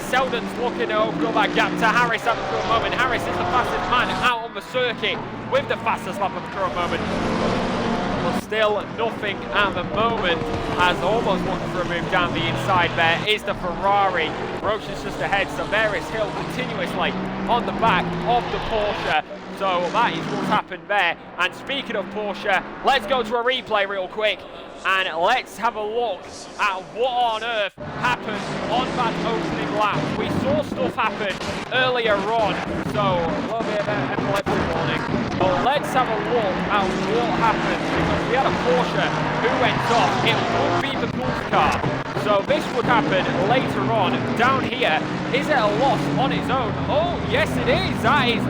Selden's looking to open up that gap to Harris at the current moment. Harris is the fastest man out on the circuit with the fastest lap at the current moment. But still nothing at the moment, as almost looking for a move down the inside there is the Ferrari. Roche is just ahead, so there is Hill continuously on the back of the Porsche. So that is what's happened there. And speaking of Porsche, let's go to a replay real quick and let's have a look at what on earth happened on that opening lap. We saw stuff happen earlier on, so a little bit of an epilepsy warning. But let's have a look at what happened, because we had a Porsche who went off. It would be the Gulf car. So this would happen later on. Down here, is it a loss on its own? Oh, yes it is. That is,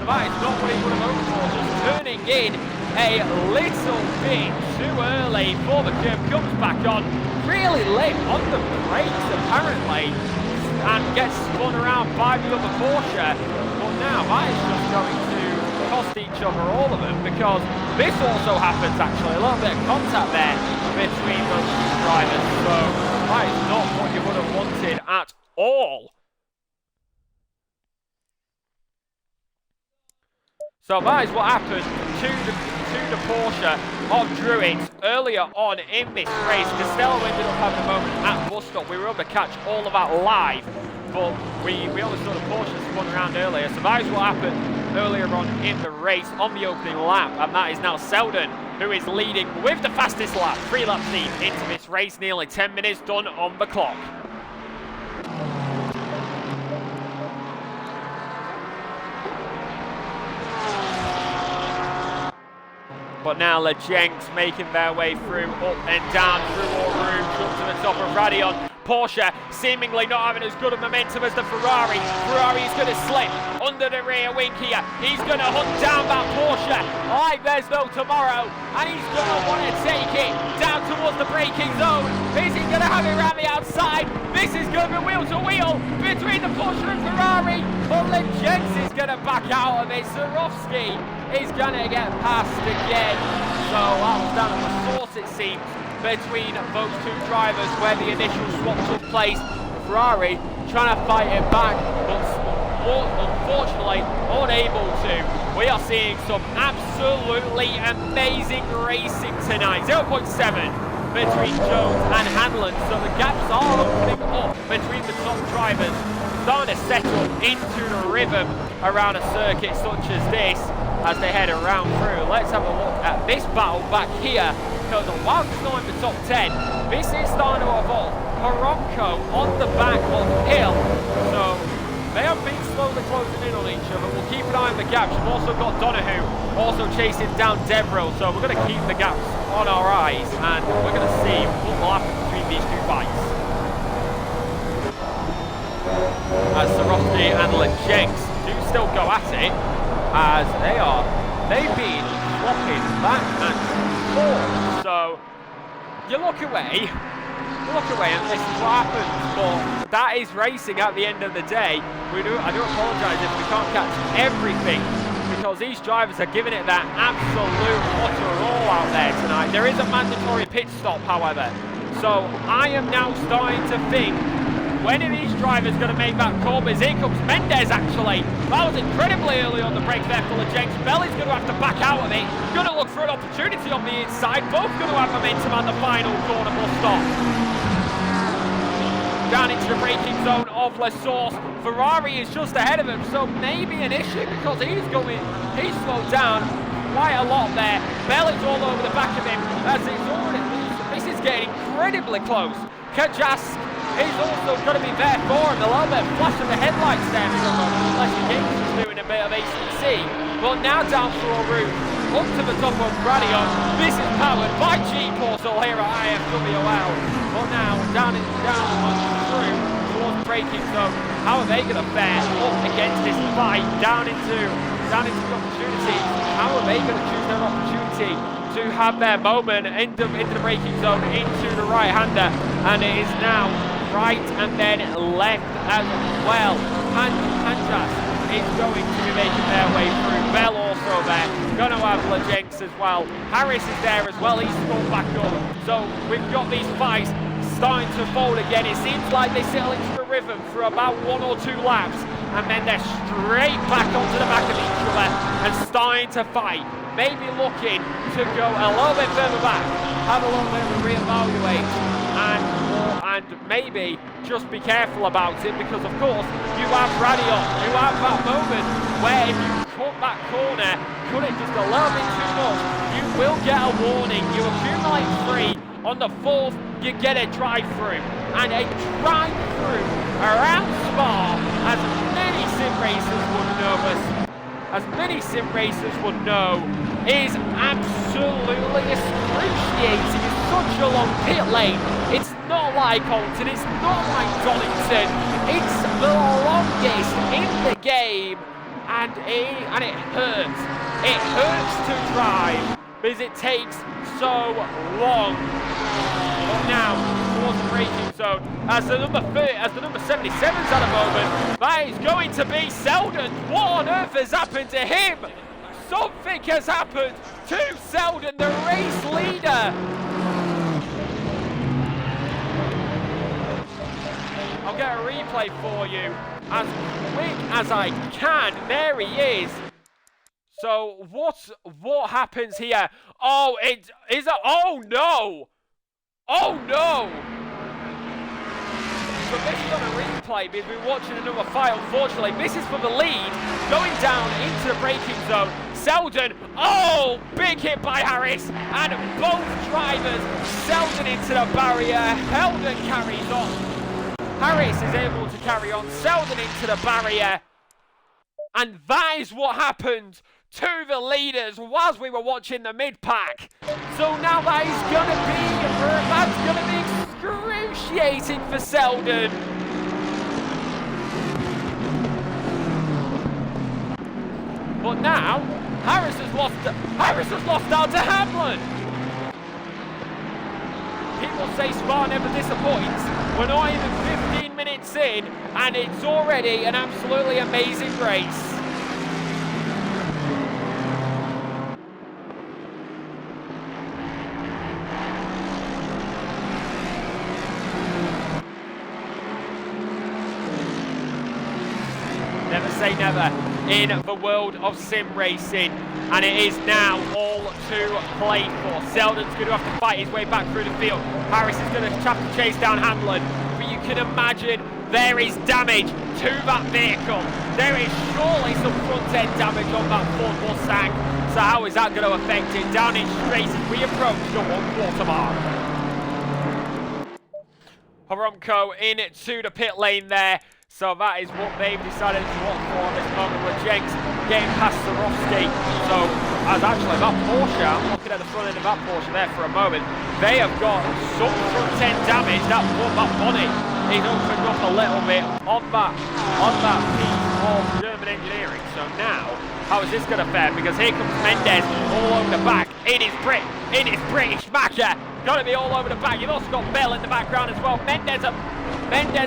that is not what he would have hoped for, just turning in a little bit too early before the curve comes back on, really late on the brakes apparently, and gets spun around by the other Porsche. But now that is just going to cost each other, all of them, because this also happens actually, a little bit of contact there between those two drivers, so that is not what you would have wanted at all. So that is what happened to the Porsche of Druids earlier on in this race. Costello ended up having a moment at bus stop. We were able to catch all of that live, but we only saw the Porsche spun around earlier. So that is what happened earlier on in the race on the opening lap, and that is now Selden who is leading with the fastest lap, 3 laps deep into this race, nearly 10 minutes done on the clock. But now Lejenks making their way through, up and down through all rooms, up to the top of Radion. Porsche seemingly not having as good a momentum as the Ferrari. Ferrari is going to slip under the rear wing here. He's going to hunt down that Porsche like there's no tomorrow. And he's going to want to take it down towards the braking zone. Is he going to have it around the outside? This is going to be wheel to wheel between the Porsche and Ferrari. But Lejenks is going to back out of it. Swarovski is going to get past again. So that was down at the source, it seems, between those two drivers where the initial swap took place. Ferrari trying to fight it back, but unfortunately unable to. We are seeing some absolutely amazing racing tonight. 0.7 between Jones and Hanlon, so the gaps are opening up between the top drivers, starting to settle into the rhythm around a circuit such as this as they head around through. Let's have a look at this battle back here, because whilst it's not in the top 10, this is starting to evolve. Poronco on the back of Hill, so they have been slowly closing in on each other. We'll keep an eye on the gaps. We've also got Donahue also chasing down Devereux, so we're going to keep the gaps on our eyes, and we're going to see what will happen between these two fights. As Swarovski and Lejenks do still go at it, as they've been swapping back and forth. So you look away and this is what happens, but that is racing at the end of the day. I do apologise if we can't catch everything, because these drivers are giving it their absolute utter all out there tonight. There is a mandatory pit stop, however, so I am now starting to think, when are these drivers going to make that call? Because here comes Mendes, actually. That was incredibly early on the brake there for Lejenks. Bell is going to have to back out of it. Going to look for an opportunity on the inside. Both going to have momentum at the final corner bus stop. Down into the braking zone of La Source. Ferrari is just ahead of him, so maybe an issue, because he's slowed down quite a lot there. Bell is all over the back of him, as it's already, this is getting incredibly close. Kajas is also going to be there for him. A little bit of flash of the headlights there for a moment. Leslie King is doing a bit of ACC. Well, now down through a route up to the top of Radion. This is powered by G-Portal here at IFWL. Well, now down through towards the braking zone. How are they going to fare up against this fight down into the opportunity? How are they going to choose their opportunity to have their moment into the braking zone, into the right-hander? And it is now right and then left as well. Hanjas is going to be making their way through. Bell also there. Going to have Lejenks as well. Harris is there as well. He's gone back up. So we've got these fights starting to fold again. It seems like they settle into a rhythm for about 1 or 2 laps, and then they're straight back onto the back of each other and starting to fight. Maybe looking to go a little bit further back, have a little bit of a reevaluate, and maybe just be careful about it, because of course you have Radion, you have that moment where if you cut that corner, cut it just a little bit too much, you will get a warning. You accumulate 3. On the 4th, you get a drive-through, and a drive-through around Spa, as many sim racers would know, is absolutely excruciating. It's such a long pit lane. It's not like Alton, it's not like Donington. It's the longest in the game, and it hurts. It hurts to drive because it takes so long. But now, towards the braking zone, as the number 77's at the moment, that is going to be Selden. What on earth has happened to him? Something has happened to Selden, the race leader. I'll get a replay for you as quick as I can. There he is. So what happens here? Oh, oh no! Oh no! So this is on a replay. We've been watching another fight, unfortunately. This is for the lead, going down into the braking zone. Selden, oh, big hit by Harris, and both drivers, Selden into the barrier. Helden carries on. Harris is able to carry on. Selden into the barrier. And that is what happened to the leaders whilst we were watching the mid-pack. So now that's going to be excruciating for Selden. But now Harris has lost out to Hamlin. People say Spa never disappoints. We're not even 15 minutes in, and it's already an absolutely amazing race. Never say never in the world of sim racing, and it is now all to play for. Selden's going to have to fight his way back through the field. Harris is going to have to chase down Hamlin, but you can imagine there is damage to that vehicle. There is surely some front end damage on that Ford Mustang. So how is that going to affect it? Down in straight as we approach the 1/4 mark. Horomco into the pit lane there. So that is what they've decided to opt for at this moment, with Jenks getting past Swarovski. So, as actually that Porsche, I'm looking at the front end of that Porsche there for a moment, they have got some front end damage. That bonnet is opened up a little bit on that piece of German engineering. So now, how is this going to fare? Because here comes Mendes all over the back. It is British Macca. Got to be all over the back. You've also got Bell in the background as well. Mendes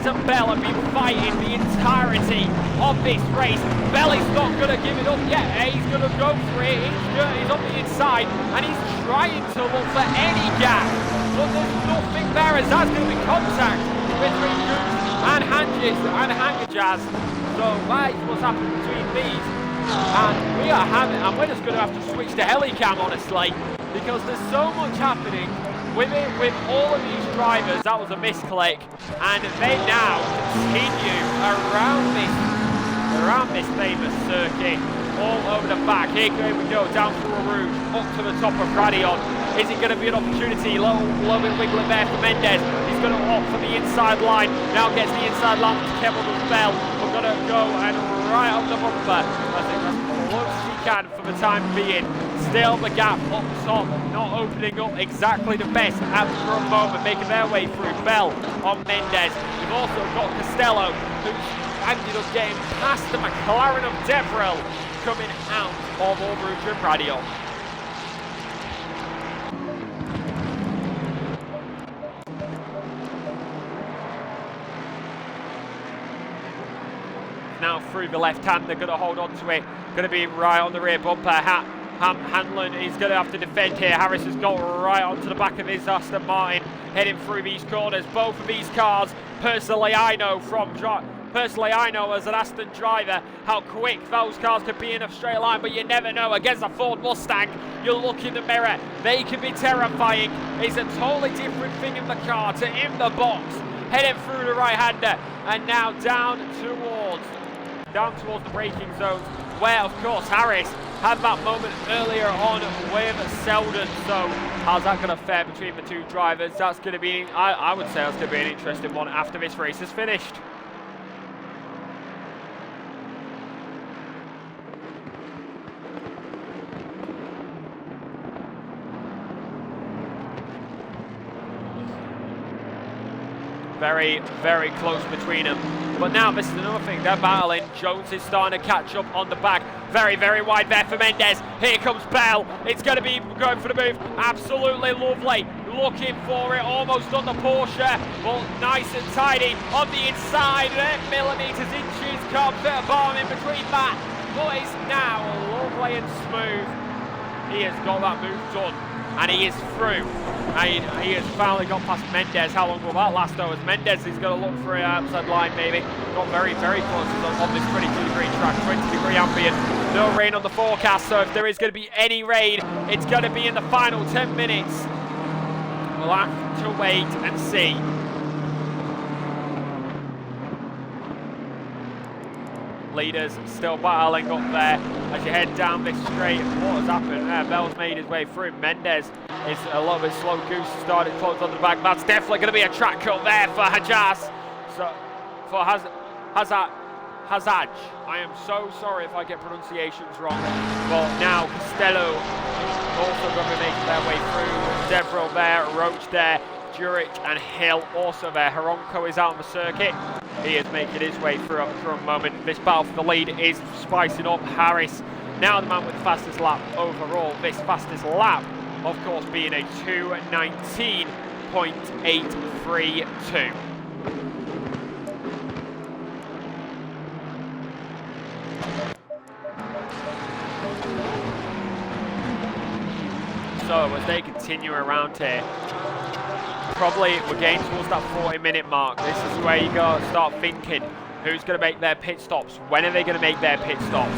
and Bell have been fighting the entirety of this race. Bell is not going to give it up yet. He's going to go for it. He's on the inside, and he's trying to look for any gap. But there's nothing there, as that's going to be contact between Goose and Hangajaz. So that is what's happened between these. And we're just going to have to switch to Helicam, honestly, because there's so much happening with all of these drivers. That was a misclick, and they now continue around this famous circuit, all over the back. Here we go, down through a Rouge, up to the top of Radion. Is it going to be an opportunity? Little bit wiggling there for Mendes. He's going to opt for the inside line. Now gets the inside line to Kevin Bell. We're going to go and right up the bumper. I think that's as close as she can for the time being. Still the gap up top, not opening up exactly the best at the front moment, making their way through. Bell on Mendes. We've also got Costello, who's ended up getting past the McLaren of Devrel, coming out of All Rouge and Radion. now through the left hand. They're going to hold on to it. Going to be right on the rear bumper. Hanlon is going to have to defend here. Harris has got right onto the back of his Aston Martin, heading through these corners. Both of these cars, personally I know as an Aston driver how quick those cars could be in a straight line, but you never know. Against a Ford Mustang, you look in the mirror, they can be terrifying. It's a totally different thing in the car to in the box, heading through the right-hander, and now down towards the braking zones, where of course Harris had that moment earlier on with Selden. So how's that going to fare between the two drivers? That's going to be, I would say that's going to be an interesting one after this race is finished. Very, very close between them. But now this is another thing, they're battling. Jones is starting to catch up on the back. Very, very wide there for Mendes. Here comes Bell. It's going to be going for the move. Absolutely lovely. Looking for it, almost on the Porsche. But nice and tidy on the inside. Millimeters, inches, comes a bomb in between that. But it's now lovely and smooth. He has got that move done. And he is through. And he has finally got past Mendes. How long will that last though? As Mendes is going to look for an outside line maybe. Got very, very close on this 22-degree track. 20-degree ambient. No rain on the forecast. So if there is going to be any rain, it's going to be in the final 10 minutes. We'll have to wait and see. Leaders still battling up there as you head down this straight. What has happened there? Bell's made his way through. Mendes is a little bit slow. Goose started close on the back. That's definitely going to be a track cut there for Hajaz. So for Hazaj. I am so sorry if I get pronunciations wrong. But now Costello also going to be making their way through. Deverell there, Roach there, Jurich and Hill also there. Haronko is out on the circuit. He is making his way through for a moment. This battle for the lead is spicing up. Harris, now the man with the fastest lap overall. This fastest lap, of course, being a 2:19.832. So as they continue around here, probably we're getting towards that 40-minute mark. This is where you got to start thinking who's going to make their pit stops. When are they going to make their pit stops?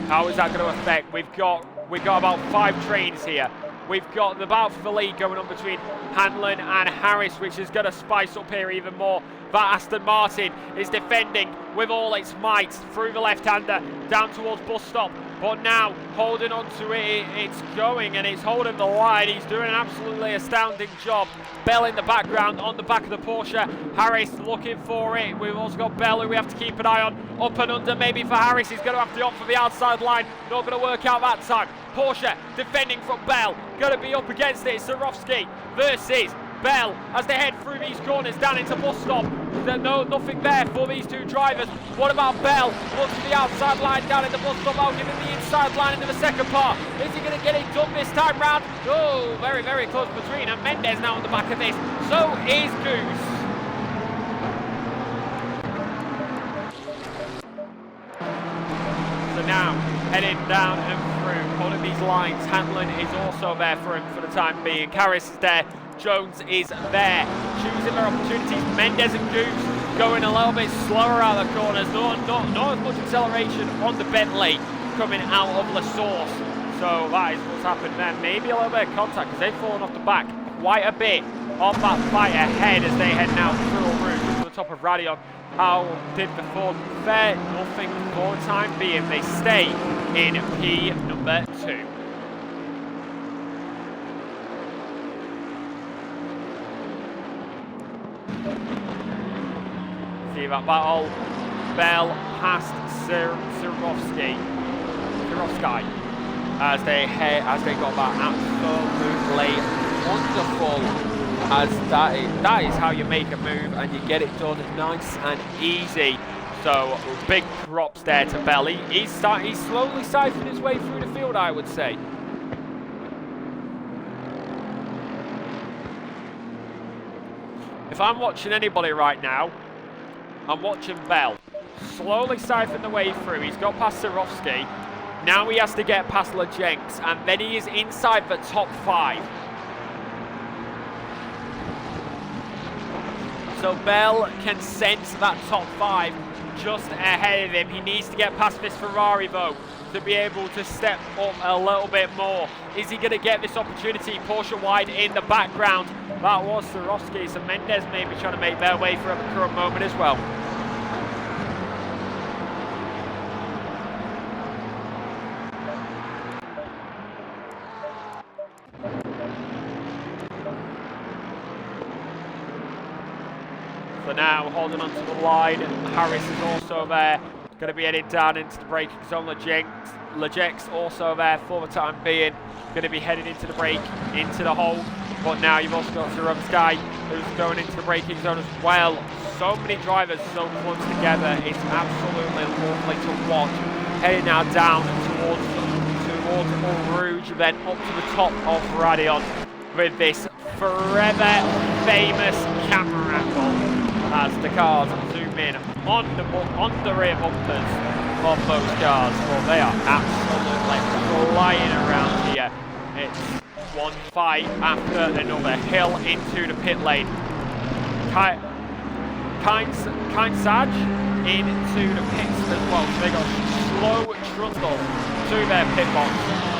How is that going to affect? We've got about 5 trains here. We've got the battle for the lead going on between Hanlon and Harris, which is going to spice up here even more. That Aston Martin is defending with all its might through the left-hander down towards bus stop. But now holding on to it, it's going and it's holding the line. He's doing an absolutely astounding job. Bell in the background on the back of the Porsche. Harris looking for it. We've also got Bell who we have to keep an eye on. Up and under maybe for Harris. He's going to have to opt for the outside line. Not going to work out that time. Porsche defending from Bell. Going to be up against it. Sarovsky versus Bell as they head through these corners down into bus stop. There's nothing there for these two drivers. What about Bell? Looks for the outside line down in the bus stop. I'll give him the inside line into the second part. Is he going to get it done this time round? Oh, very, very close between. And Mendes now on the back of this. So is Goose. So now heading down and through one of these lines. Hanlon is also there for him for the time being. Harris is there. Jones is there, choosing their opportunities. Mendes and Goose going a little bit slower out of the corners. Not as much acceleration on the Bentley coming out of La Source. So that is what's happened there. Maybe a little bit of contact because they've fallen off the back quite a bit on that fight ahead as they head now through route to the top of Radion. How did the Ford fare? Nothing for the time being. They stay in P number 2. See that battle. Bell past Sirovsky as they got that absolutely wonderful. As that is how you make a move and you get it done nice and easy. So big props there to Bell. He's slowly siphoning his way through the field, I would say. If I'm watching anybody right now, I'm watching Bell. slowly siphoned the way through. He's got past Swarovski. Now he has to get past Lejenks, and then he is inside the top 5. So Bell can sense that top 5 just ahead of him. He needs to get past this Ferrari though to be able to step up a little bit more. Is he going to get this opportunity? Porsche wide in the background. That was Swarovski, so Mendes may be trying to make their way for the current moment as well. So now holding onto the line, Harris is also there, going to be heading down into the braking zone. Lejenks also there for the time being, going to be heading into the break, into the hole. But now you've also got Swarovski who's going into the braking zone as well. So many drivers so close together, it's absolutely lovely to watch. Heading now down towards Eau Rouge, then up to the top of Radion with this forever famous camera angle as the cars zoom in on the rear bumpers of those cars. Well, they are absolutely flying around here. It's one fight after another. Hill into the pit lane. Kind Saj into the pits as well. So they got slow trundle to their pit box.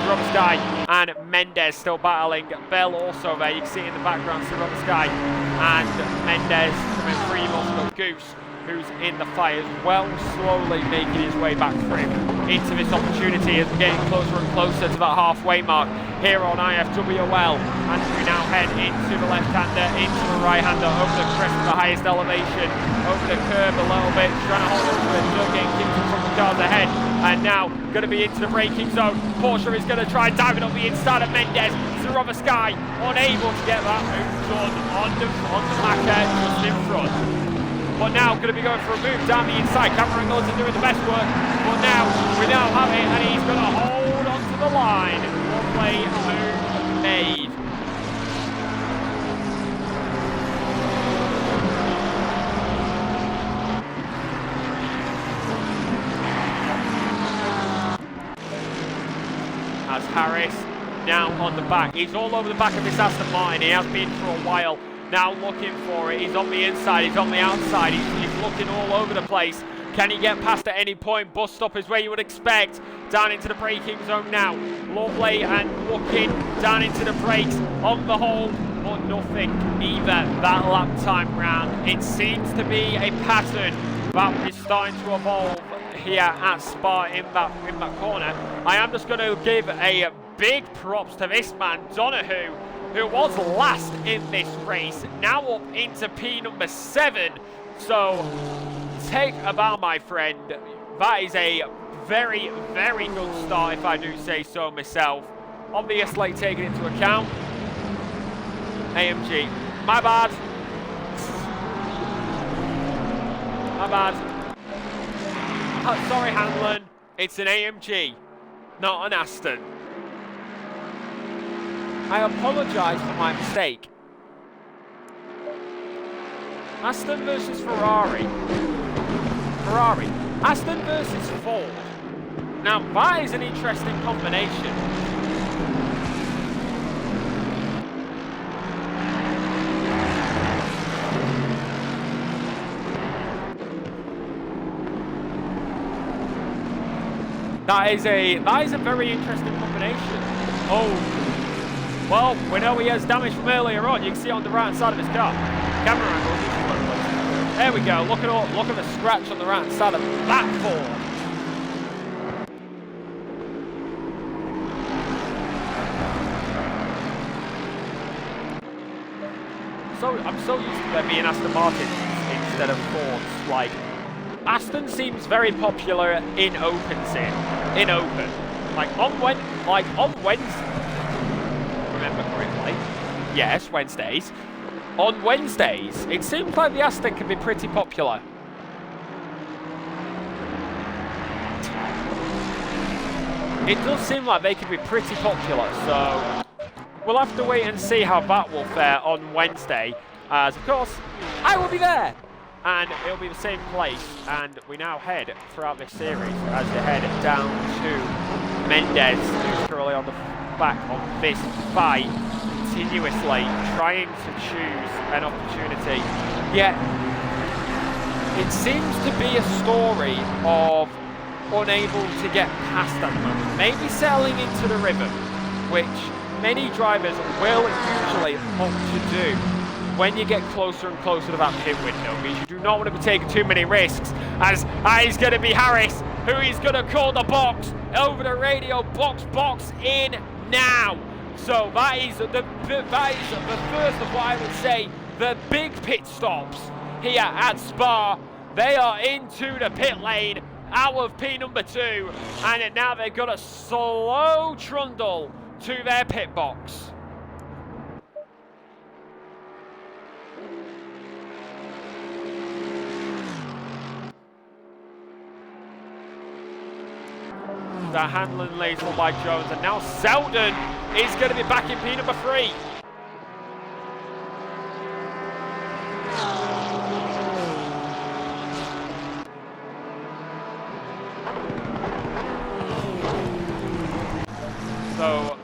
Swarovski and Mendes still battling. Bell also there. You can see in the background Swarovski and Mendes coming free. You've also got Goose, who's in the fight as well, slowly making his way back through into this opportunity as we're getting closer and closer to that halfway mark here on IFWL. And we now head into the left-hander, into the right-hander, over the crest of the highest elevation, over the curve a little bit, trying to hold on to it, still getting kicked from the cars ahead. And now going to be into the braking zone. Porsche is going to try and dive it on the inside of Mendes. Swarovski unable to get that move done on the Macca just in front. But now going to be going for a move down the inside. Cameron Goes is doing the best work. But now we now have it, and he's going to hold onto the line. Lovely move made. As Harris now on the back. He's all over the back of this Aston Martin. He has been for a while. Now looking for it. He's on the inside, he's on the outside, he's looking all over the place. Can he get past at any point? Bus stop is where you would expect. Down into the braking zone now. Lovely and looking down into the brakes on the hold, but nothing either that lap time round. It seems to be a pattern that is starting to evolve here at Spa in that corner. I am just going to give a big props to this man, Donahue, who was last in this race, now up into P number 7. So take a bow, my friend. That is a very, very good start, if I do say so myself. Obviously, taking into account AMG. My bad. My bad. Oh, sorry, Hanlon. It's an AMG, not an Aston. I apologise for my mistake. Aston versus Ferrari. Ferrari. Aston versus Ford. Now, that is an interesting combination. That is a very interesting combination. Oh. Well, we know he has damage from earlier on. You can see it on the right-hand side of his car. Camera angle. There we go. Look at the scratch on the right-hand side of that Ford. So I'm so used to there being Aston Martins instead of Fords. Like, Aston seems very popular in open sim. In open. Like on Wednesday. Remember correctly. Yes, Wednesdays. On Wednesdays, it seems like the Aston can be pretty popular. It does seem like they can be pretty popular, so we'll have to wait and see how that will fare on Wednesday. As of course, I will be there. and it'll be the same place. And we now head throughout this series as they head down to Mendez, who's currently on the back of this fight, continuously trying to choose an opportunity. Yet it seems to be a story of unable to get past at the moment. Maybe settling into the rhythm, which many drivers will usually opt to do when you get closer and closer to that pit window, because you do not want to be taking too many risks, as it's going to be Harris who is going to call the box over the radio. Box in now. So that is the first of what I would say the big pit stops here at Spa. They are into the pit lane out of P number 2, and now they've got a slow trundle to their pit box. The handling lays on by Jones, and now Selden is going to be back in P number 3. So,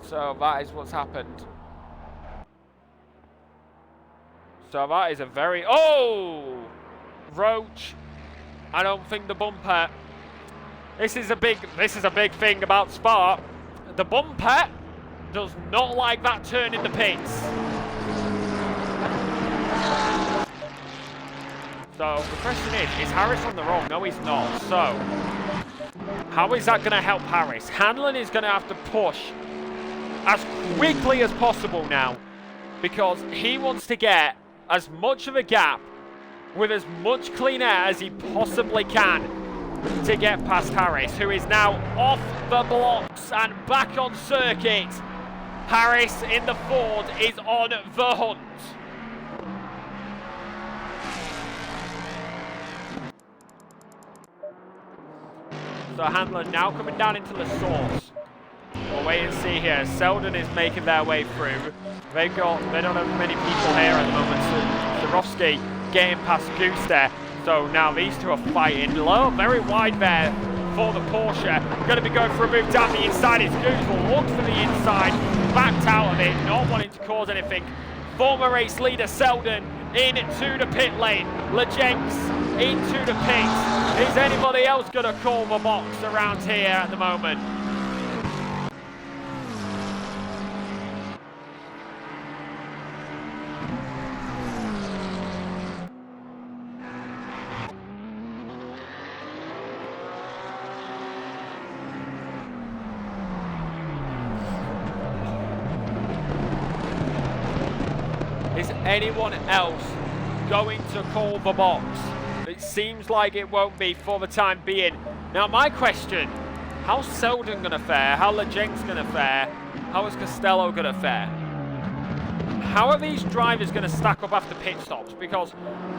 So that is what's happened. So that is a very... Oh! Roach. I don't think the bumper... This is a big thing about Spa. The bumper does not like that turn in the pits. So the question is Harris on the roll? No, he's not. So how is that going to help Harris? Hanlon is going to have to push as quickly as possible now, because he wants to get as much of a gap with as much clean air as he possibly can to get past Harris, who is now off the blocks and back on circuit. Harris in the Ford is on the hunt. So Hanlon now coming down into the source. We'll wait and see here. Selden is making their way through. They don't have many people here at the moment. So Swarovski getting past Goose there. So now these two are fighting low, very wide there for the Porsche. Going to be going for a move down the inside. It's Goose will look for the inside, backed out of it, not wanting to cause anything. Former race leader Selden into the pit lane. Lejenks into the pits. Is anybody else going to call the box around here at the moment? Is anyone else going to call the box? It seems like it won't be for the time being. Now my question, how's Selden going to fare? How Lejenk's going to fare? How is Costello going to fare? How are these drivers going to stack up after pit stops? Because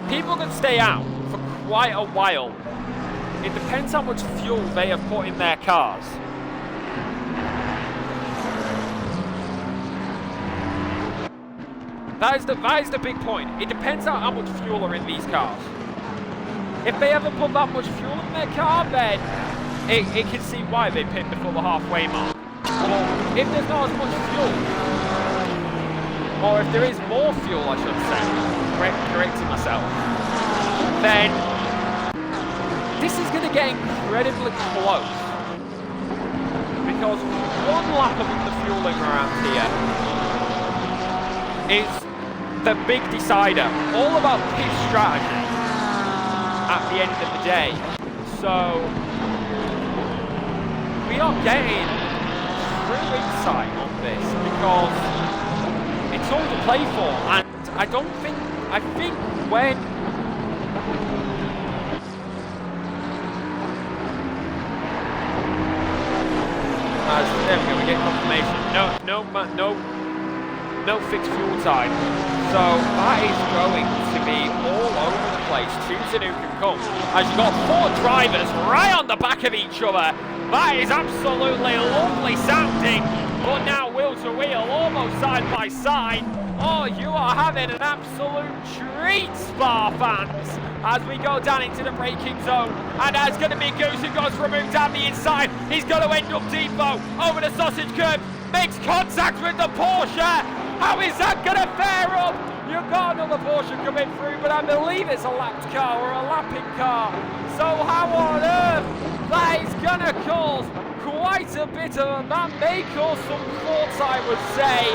people can stay out for quite a while. It depends how much fuel they have put in their cars. That is the big point. It depends on how much fuel are in these cars. If they haven't put that much fuel in their car, then it can see why they pit before the halfway mark. Or if there's not as much fuel, or if there is more fuel, I should say, correcting myself, then this is going to get incredibly close. Because one lap of the fueling around here is the big decider, all about pit strategy at the end of the day. So we are getting true insight on this, because it's all to play for, and I think when... There we go, we get confirmation. No fixed fuel time. So that is going to be all over the place. Choosing who can come. As you've got 4 drivers right on the back of each other. That is absolutely lovely sounding. But now wheel to wheel, almost side by side. Oh, you are having an absolute treat, Spa fans, as we go down into the braking zone. And that's going to be Goose who goes for a move down the inside. He's going to end up depot over the sausage curb. Makes contact with the Porsche. How is that going to fare up? You've got another Porsche coming through, but I believe it's a lapped car or a lapping car. So how on earth? That is going to cause quite a bit of... That may cause some faults, I would say.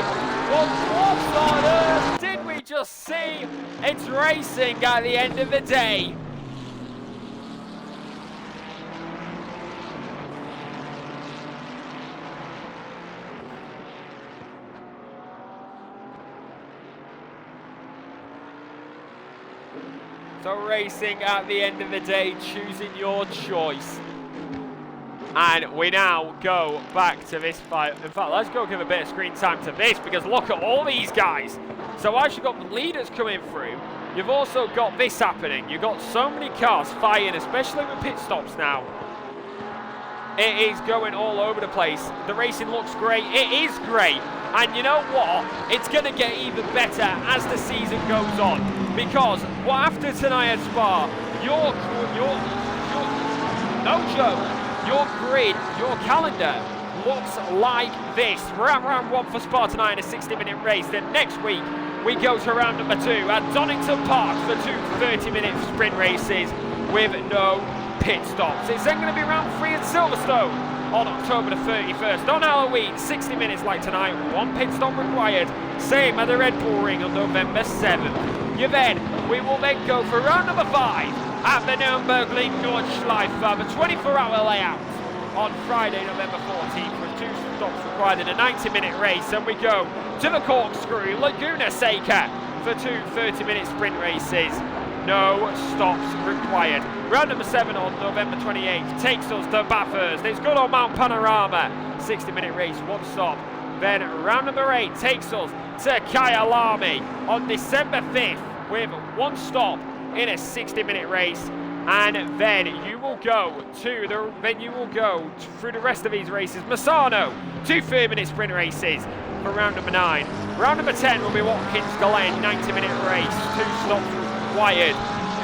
But what on earth did we just see? It's racing at the end of the day. So racing at the end of the day, choosing your choice. And we now go back to this fight. In fact, let's go give a bit of screen time to this, because look at all these guys. So as you've got the leaders coming through, you've also got this happening. You've got so many cars fighting, especially with pit stops now. It is going all over the place. The racing looks great. It is great. And you know what? It's going to get even better as the season goes on. Because after tonight at Spa, no joke, your grid, your calendar looks like this. We're at round 1 for Spa tonight in a 60-minute race. Then next week, we go to round number 2 at Donington Park for 2 30-minute sprint races with no pit stops. It's then going to be round 3 at Silverstone on October the 31st. On Halloween, 60 minutes like tonight, 1 pit stop required. Same at the Red Bull Ring on November 7th. We will then go for round number 5 at the Nürburgring Nordschleife, a 24-hour layout on Friday, November 14th, with 2 stops required in a 90-minute race. And we go to the Corkscrew Laguna Seca for 2 30-minute sprint races. No stops required. Round number 7 on November 28th takes us to Bathurst. It's good on Mount Panorama. 60-minute race, 1 stop. Then round number 8 takes us to Kyalami on December 5th with 1 stop in a 60-minute race. And then you will go through the rest of these races. Misano, 2 30-minute sprint races for round number 9. Round number 10 will be Watkins Glen, 90-minute race, 2 stops required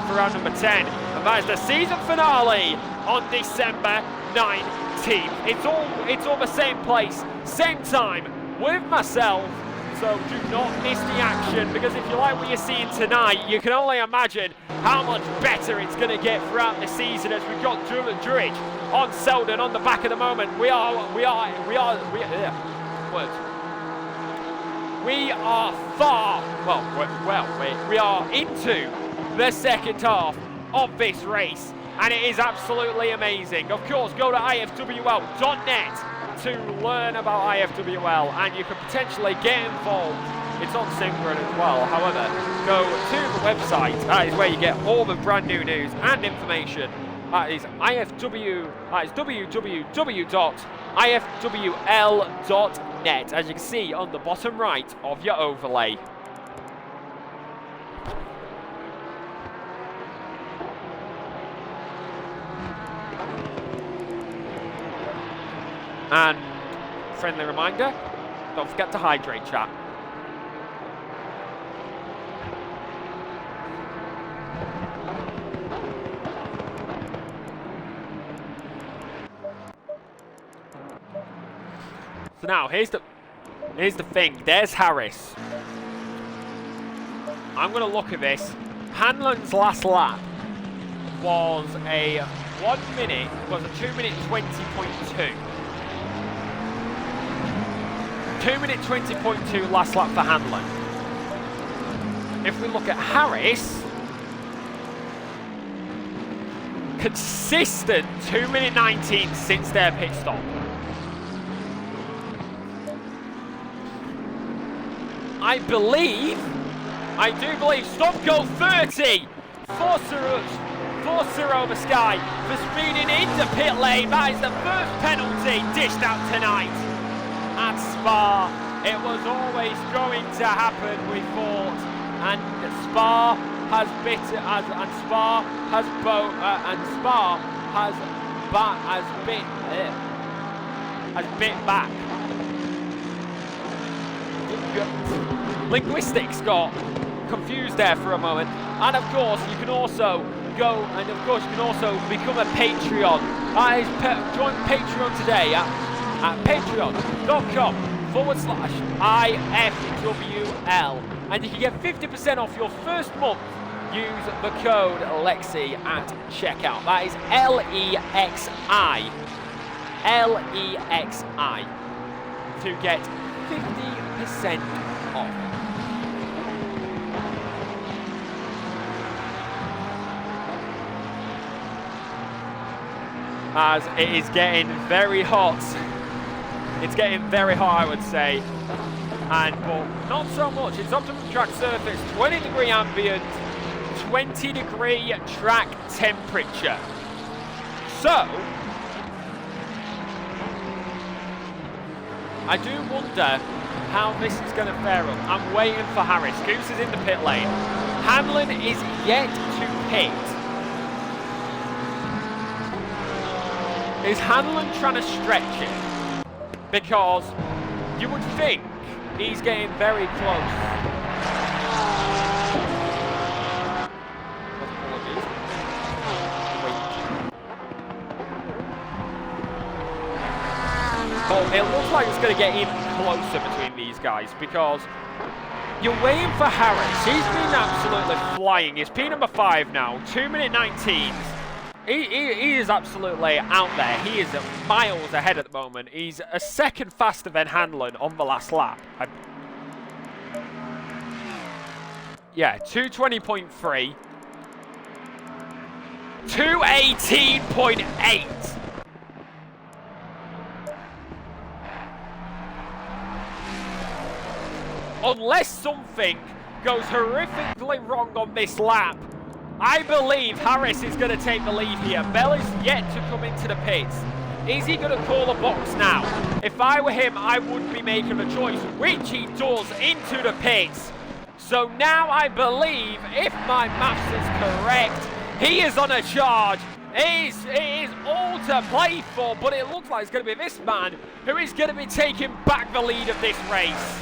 for round number 10. And that is the season finale on December 19th. It's all the same place, same time, with myself. So do not miss the action, because if you like what you're seeing tonight, you can only imagine how much better it's going to get throughout the season, as we've got Druridge on Selden on the back at the moment. We are into the second half of this race, and it is absolutely amazing. Of course, go to ifwl.net to learn about IFWL, and you can potentially get involved. It's on Simgrid as well. However, go to the website. That is where you get all the brand new news and information. That is www.ifwl.net, as you can see on the bottom right of your overlay. And friendly reminder, don't forget to hydrate, chat. So now here's the thing. There's Harris. I'm going to look at this. Hanlon's last lap was a 2 minute 20.2. 2 minute 20.2 last lap for Hanlon. If we look at Harris, consistent 2 minute 19 since their pit stop. I I do believe. Stop goal 30. Forcer over Sky for speeding into pit lane. That is the first penalty dished out tonight at Spa. It was always going to happen, we thought, and Spa has bit back. Linguistics got confused there for a moment, and of course you can also become a Patreon. Join Patreon today at patreon.com/IFWL, and you can get 50% off your first month. Use the code Lexi at checkout. That is LEXI to get 50% off. As it is getting very hot. It's getting very hot, I would say. But not so much. It's optimum track surface, 20-degree ambient, 20-degree track temperature. So, I do wonder how this is going to fare up. I'm waiting for Harris. Goose is in the pit lane. Hamlin is yet to pit. Is Hamlin trying to stretch it? Because you would think he's getting very close. But it looks like it's going to get even closer between these guys, because you're waiting for Harris. He's been absolutely flying. He's P number 5 now, 2-minute 19s. He is absolutely out there. He is miles ahead at the moment. He's a second faster than Hamlin on the last lap. Yeah, 220.3. 218.8. Unless something goes horrifically wrong on this lap, I believe Harris is going to take the lead here. Bell is yet to come into the pits. Is he going to call a box now? If I were him, I would be making a choice, which he does, into the pits. So now I believe, if my maths is correct, he is on a charge. It is all to play for, but it looks like it's going to be this man who is going to be taking back the lead of this race.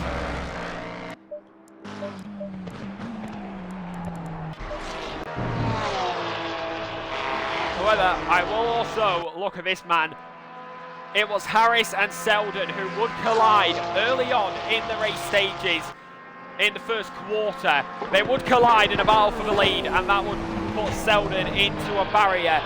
However, I will also look at this man. It was Harris and Selden who would collide early on in the race stages in the first quarter. They would collide in a battle for the lead, and that would put Selden into a barrier.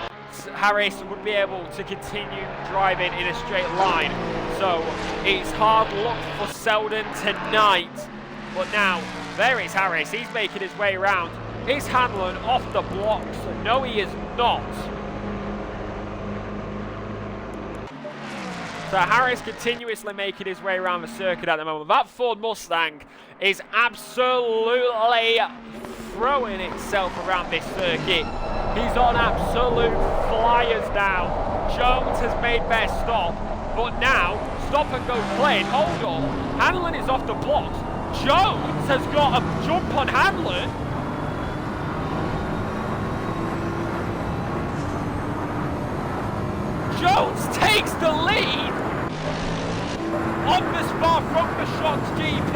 Harris would be able to continue driving in a straight line. So it's hard luck for Selden tonight. But now, there is Harris. He's making his way around. Is Hamlin off the blocks? No, he is not. So Harris continuously making his way around the circuit at the moment. That Ford Mustang is absolutely throwing itself around this circuit. He's on absolute flyers now. Jones has made their stop, but now stop and go clean. Hold on, Hamlin is off the blocks. Jones has got a jump on Hamlin. Jones takes the lead on the Spa from the Shots GP.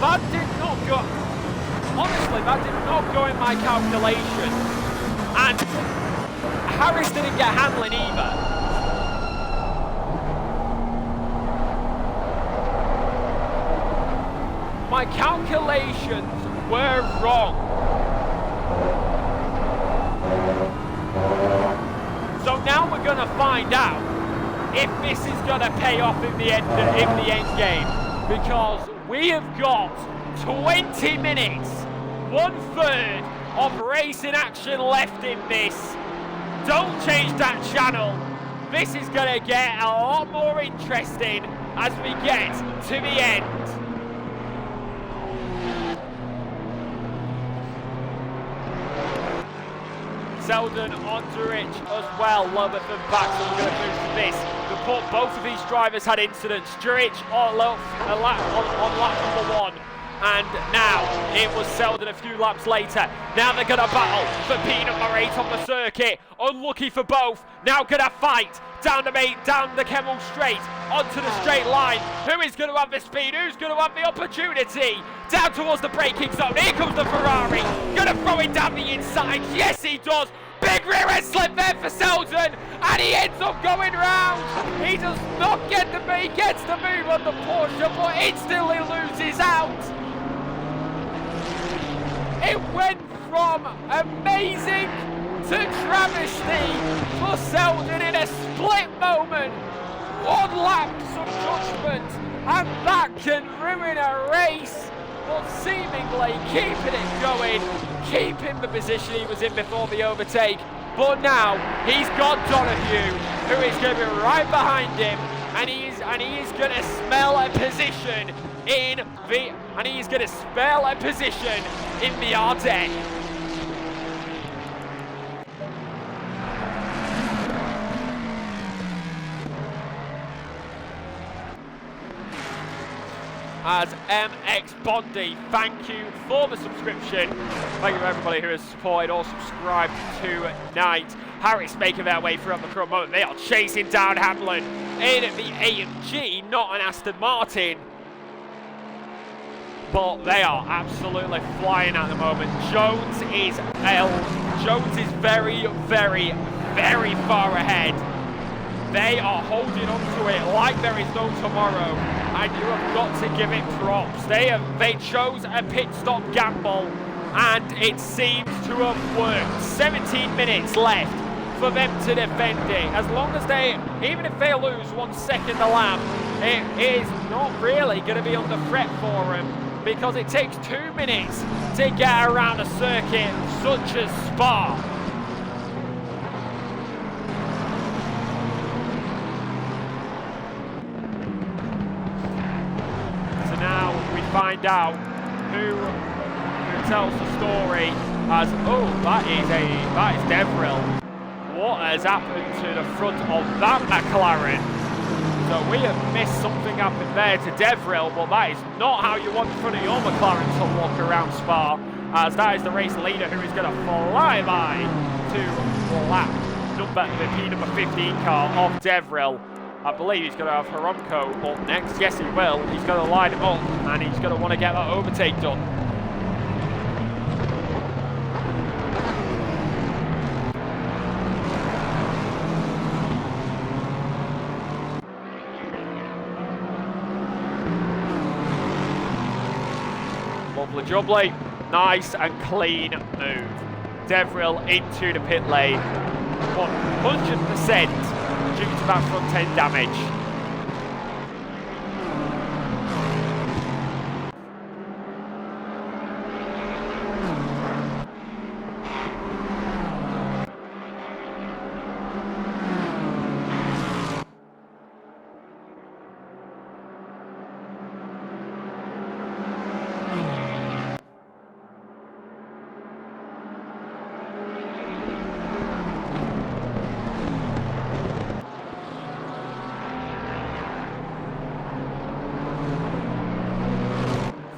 That did not go, honestly, that did not go in my calculation. And Harris didn't get Hamlin either. My calculations were wrong. So now we're going to find out if this is going to pay off in the end game, because we have got 20 minutes, 1/3 of racing action left in this Don't change that channel. This is going to get a lot more interesting as we get to the end. Selden on Durich as well, lower than back, so we're going to move to this. Both of these drivers had incidents. Durich on lap number 1, and now it was Selden a few laps later. Now they're going to battle for P number 8 on the circuit. Unlucky for both. Now going to fight down the Kemmel straight, onto the straight line. Who is going to have the speed? Who's going to have the opportunity? Down towards the braking zone. Here comes the Ferrari. Going to throw it down the inside. Yes, he does. Big rear end slip there for Selden, and he ends up going round. He does not get the he gets the move on the Porsche, but instantly loses out. It went from amazing to travesty for Selden in a split moment. 1 lapse of judgment, and that can ruin a race. But seemingly keeping it going, keeping the position he was in before the overtake. But now he's got Donahue, who is going to be right behind him, and he is going to smell a position in the Ardennes. As MX Bondi, thank you for the subscription. Thank you to everybody who has supported or subscribed tonight. Harris making their way through at the current moment. They are chasing down Hamlin in the AMG, not an Aston Martin. But they are absolutely flying at the moment. Jones is very, very, very far ahead. They are holding on to it like there is no tomorrow, and you have got to give it props. They chose a pit stop gamble, and it seems to have worked. 17 minutes left for them to defend it. As long as even if they lose 1 second a lap, it is not really going to be under threat for them, because it takes 2 minutes to get around a circuit such as Spa. Find out who tells the story as that is Devril. What has happened to the front of that McLaren? So we have missed something happened there to Devril, but that is not how you want the front of your McLaren to walk around Spa, as that is the race leader who is going to fly by to lap the P number 15 car of Devril. I believe he's going to have Haronko up next. Yes, he will. He's going to line him up, and he's going to want to get that overtake done. Lovely jubbly. Nice and clean move. Devril into the pit lane. 100%. Due to that front end damage.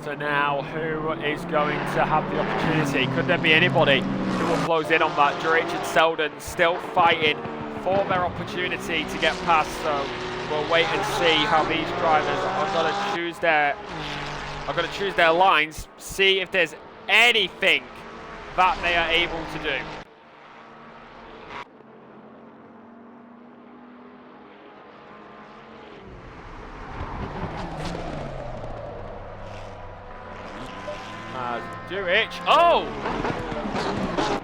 So now, who is going to have the opportunity? Could there be anybody who will close in on that? Durich and Selden still fighting for their opportunity to get past. So we'll wait and see how these drivers are going to choose their lines. See if there's anything that they are able to do. Durich. Oh!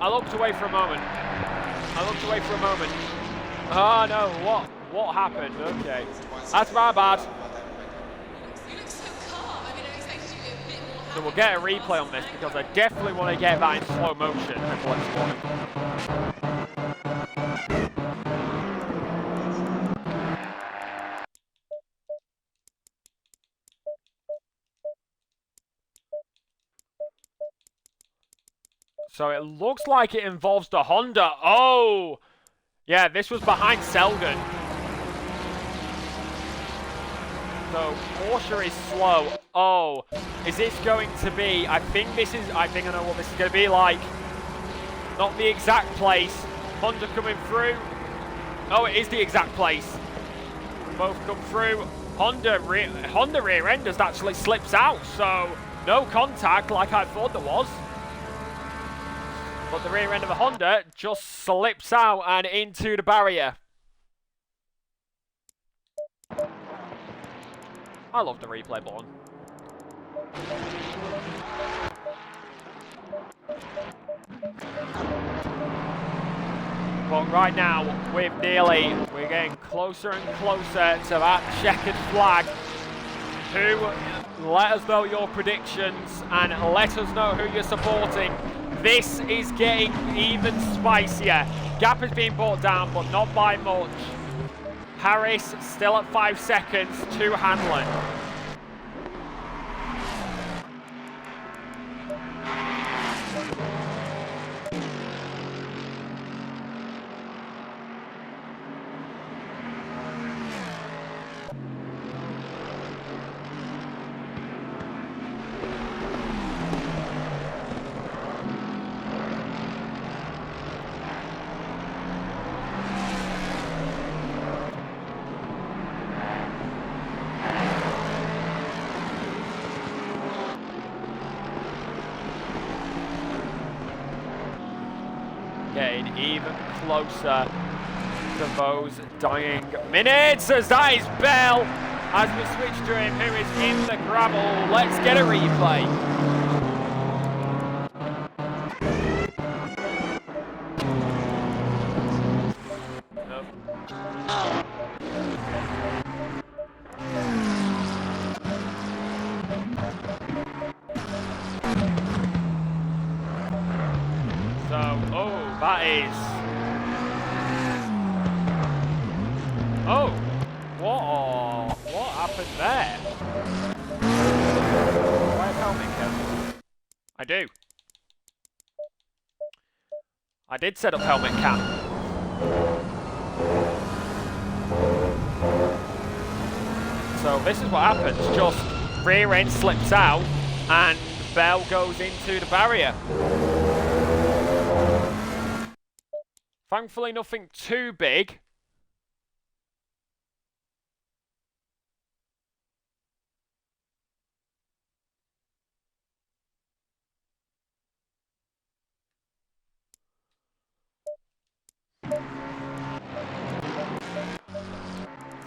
I looked away for a moment. Oh no, what happened? Okay. That's my bad. So we'll get a replay on this because I definitely want to get that in slow motion. So it looks like it involves the Honda. Oh! Yeah, this was behind Selden. So Porsche is slow. Oh, is this going to be, I think I know what this is going to be like. Not the exact place. Honda coming through. Oh, it is the exact place. Both come through. Honda rear end just actually slips out, so no contact like I thought there was. But the rear end of the Honda just slips out and into the barrier. I love the replay button. But right now, we're getting closer and closer to that checkered flag. Let us know your predictions and let us know who you're supporting. This is getting even spicier. Gap is being brought down, but not by much. Harris still at 5 seconds to Hanlon. Getting even closer to those dying minutes as that is Bell as we switch to him who is in the gravel. Let's get a replay. That is... Oh! What happened there? Do I have helmet cam? I do. I did set up helmet cam. So this is what happens. Just rear end slips out and Bell goes into the barrier. Thankfully, nothing too big.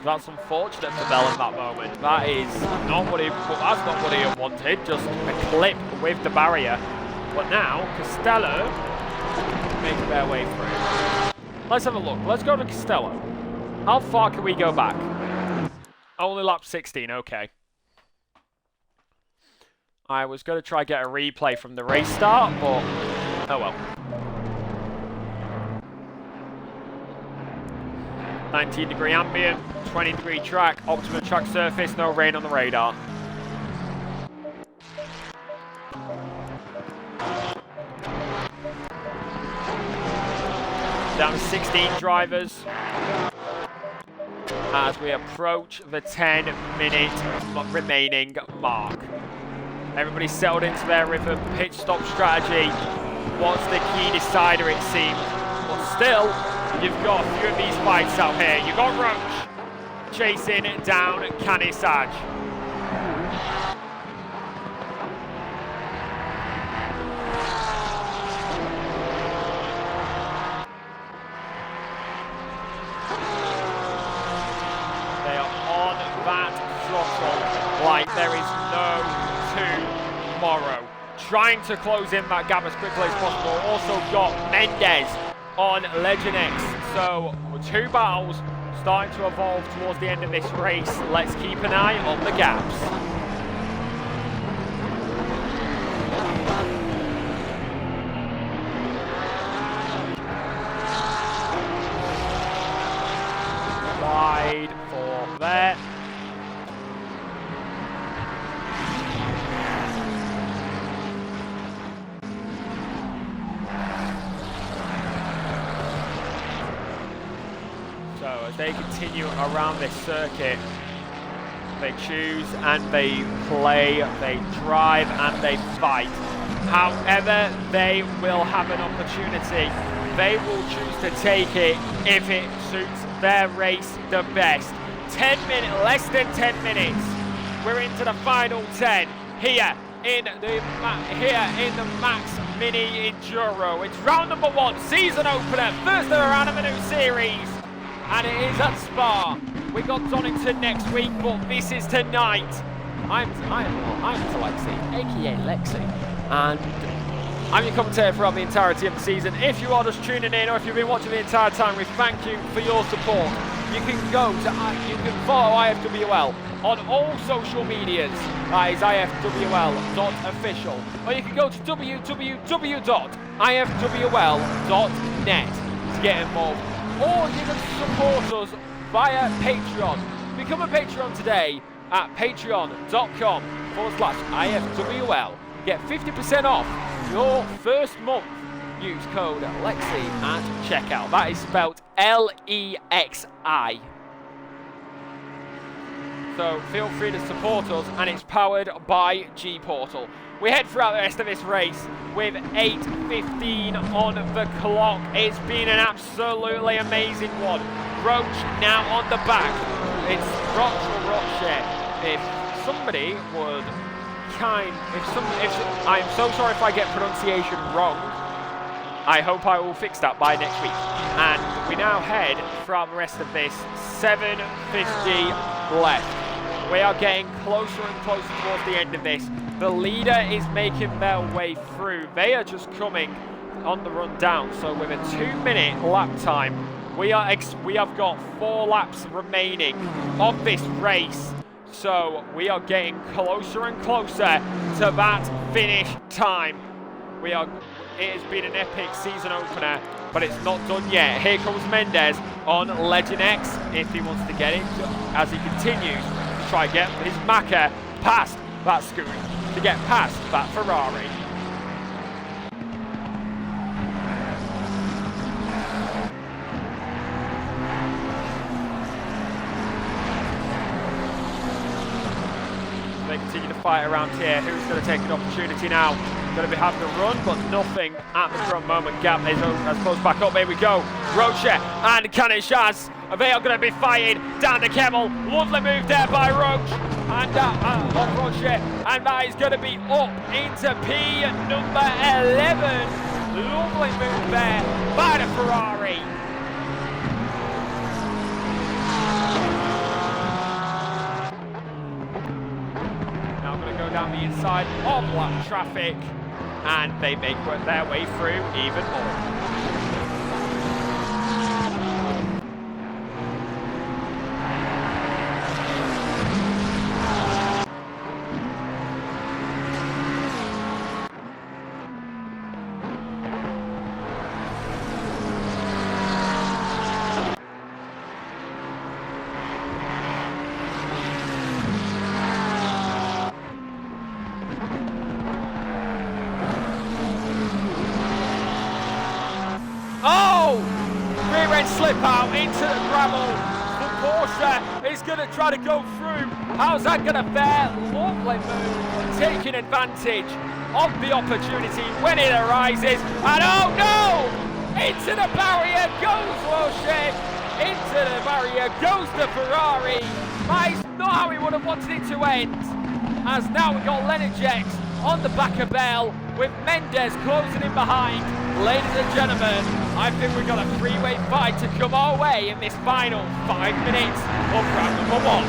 That's unfortunate for Bell in that moment. That is not what that's not what he wanted. Just a clip with the barrier. But now Costello making their way through. Let's have a look. Let's go to Costello. How far can we go back? Only lap 16, okay. I was going to try get a replay from the race start, but oh well. 19-degree ambient, 23 track, optimum track surface, no rain on the radar. Down to 16 drivers as we approach the 10-minute remaining mark. Everybody's settled into their rhythm. Pitch stop strategy was the key decider, it seemed. But still, you've got a few of these fights out here. You've got Roach chasing down Canisage. Like there is no tomorrow. Trying to close in that gap as quickly as possible. Also got Mendez on Legend X. So 2 battles starting to evolve towards the end of this race. Let's keep an eye on the gaps. Wide for there. they continue around this circuit. They choose and they play, they drive and they fight. However, they will have an opportunity. They will choose to take it if it suits their race the best. 10 minutes, less than 10 minutes. We're into the final 10 here in the Max Mini Enduro. It's round number 1, season opener, first around of a new series, and it is at Spa. We got Donington next week, but this is tonight. I'm Lexi, aka Lexi, and I'm your commentator throughout the entirety of the season. If you are just tuning in, or if you've been watching the entire time, we thank you for your support. You can follow IFWL on all social medias. That is ifwl.official, or you can go to www.ifwl.net to get involved, or you can support us via Patreon. Become a Patreon today at patreon.com/IFWL. Get 50% off your first month. Use code Lexi at checkout. That is spelled LEXI. So feel free to support us, and it's powered by G Portal. We head throughout the rest of this race with 8:15 on the clock. It's been an absolutely amazing one. Roach now on the back. It's Roach or Roche. If somebody would I'm so sorry if I get pronunciation wrong. I hope I will fix that by next week. And we now head from the rest of this 7:50 left. We are getting closer and closer towards the end of this. The leader is making their way through. They are just coming on the run down. So with a 2-minute lap time, we have got 4 laps remaining of this race. So we are getting closer and closer to that finish time. It has been an epic season opener, but it's not done yet. Here comes Mendez on Legend X if he wants to get it, as he continues to try to get his Macca past that scooter, to get past that Ferrari. They continue to fight around here. Who's going to take an opportunity now? Going to be having a run, but nothing at the front moment. Gap is close back up. Here we go. Roche and Canishaz. They are going to be fighting down the Kemmel. Lovely move there by Roche and Roche, and that is going to be up into P number 11. Lovely move there by the Ferrari. Down the inside of lap traffic, and they make their way through even more. Slip out into the gravel. The Porsche is going to try to go through. How's that going to fare? Lovely move, taking advantage of the opportunity when it arises. And oh no! Into the barrier goes Roche. Into the barrier goes the Ferrari. That is not how we would have wanted it to end. As now we've got Leonard Jex on the back of Bell with Mendez closing in behind. Ladies and gentlemen, I think we've got a 3-way fight to come our way in this final 5 minutes of round number 1.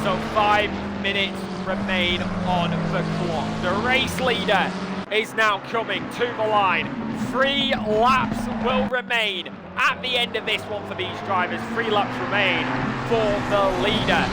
So 5 minutes remain on the clock. The race leader is now coming to the line. 3 laps will remain at the end of this one for these drivers. 3 laps remain for the leader.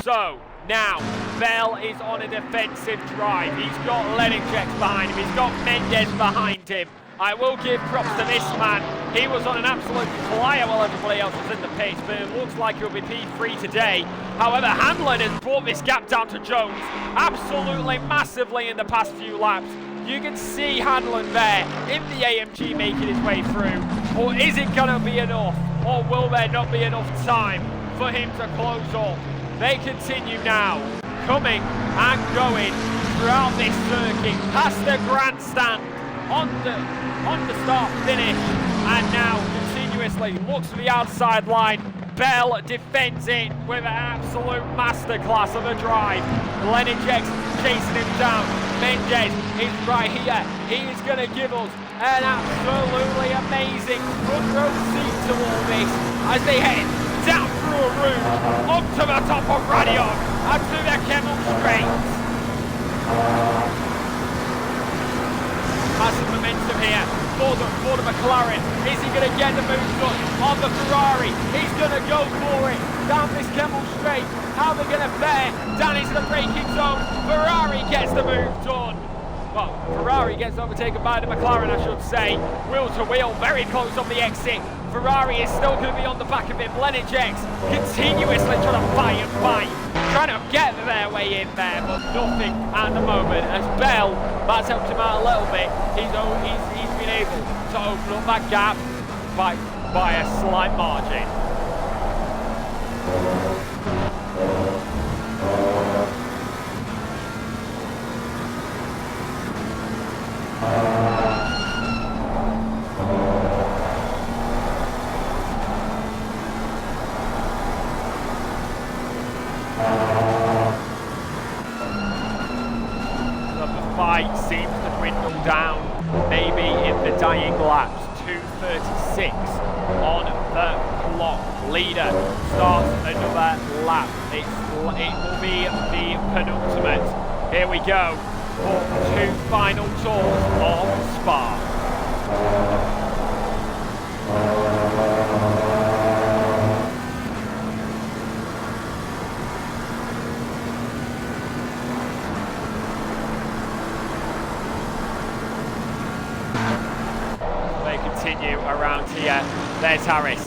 So Now, Bell is on a defensive drive. He's got Lenijek behind him. He's got Mendes behind him. I will give props to this man. He was on an absolute flyer while everybody else was in the pits, but it looks like he'll be P3 today. However, Hamlin has brought this gap down to Jones absolutely massively in the past few laps. You can see Hamlin there in the AMG making his way through. Or is it going to be enough? Or will there not be enough time for him to close up? They continue now, coming and going throughout this circuit, past the grandstand, on the start finish, and now continuously looks for the outside line. Bell defends it with an absolute masterclass of a drive. Lenijek's chasing him down. Mendes is right here. He is going to give us an absolutely amazing front row seat to all this as they head down through a route, up to the top of Radion, and to the Kemmel Straight. Has some momentum here for the McLaren. Is he going to get the move done on the Ferrari? He's going to go for it down this Kemmel Straight. How are they going to fare down into the braking zone? Ferrari gets the move done. Well, Ferrari gets overtaken by the McLaren, I should say. Wheel to wheel, very close on the exit. Ferrari is still going to be on the back of him. Lenijek's continuously trying to fight, trying to get their way in there, but nothing at the moment. As Bell, that's helped him out a little bit. He's been able to open up that gap by a slight margin. Seems to dwindle down, maybe in the dying laps. 2:36 on the clock. Leader starts another lap. It will be the penultimate. Here we go for 2 final tours of Spa. Continue around here. There's Harris,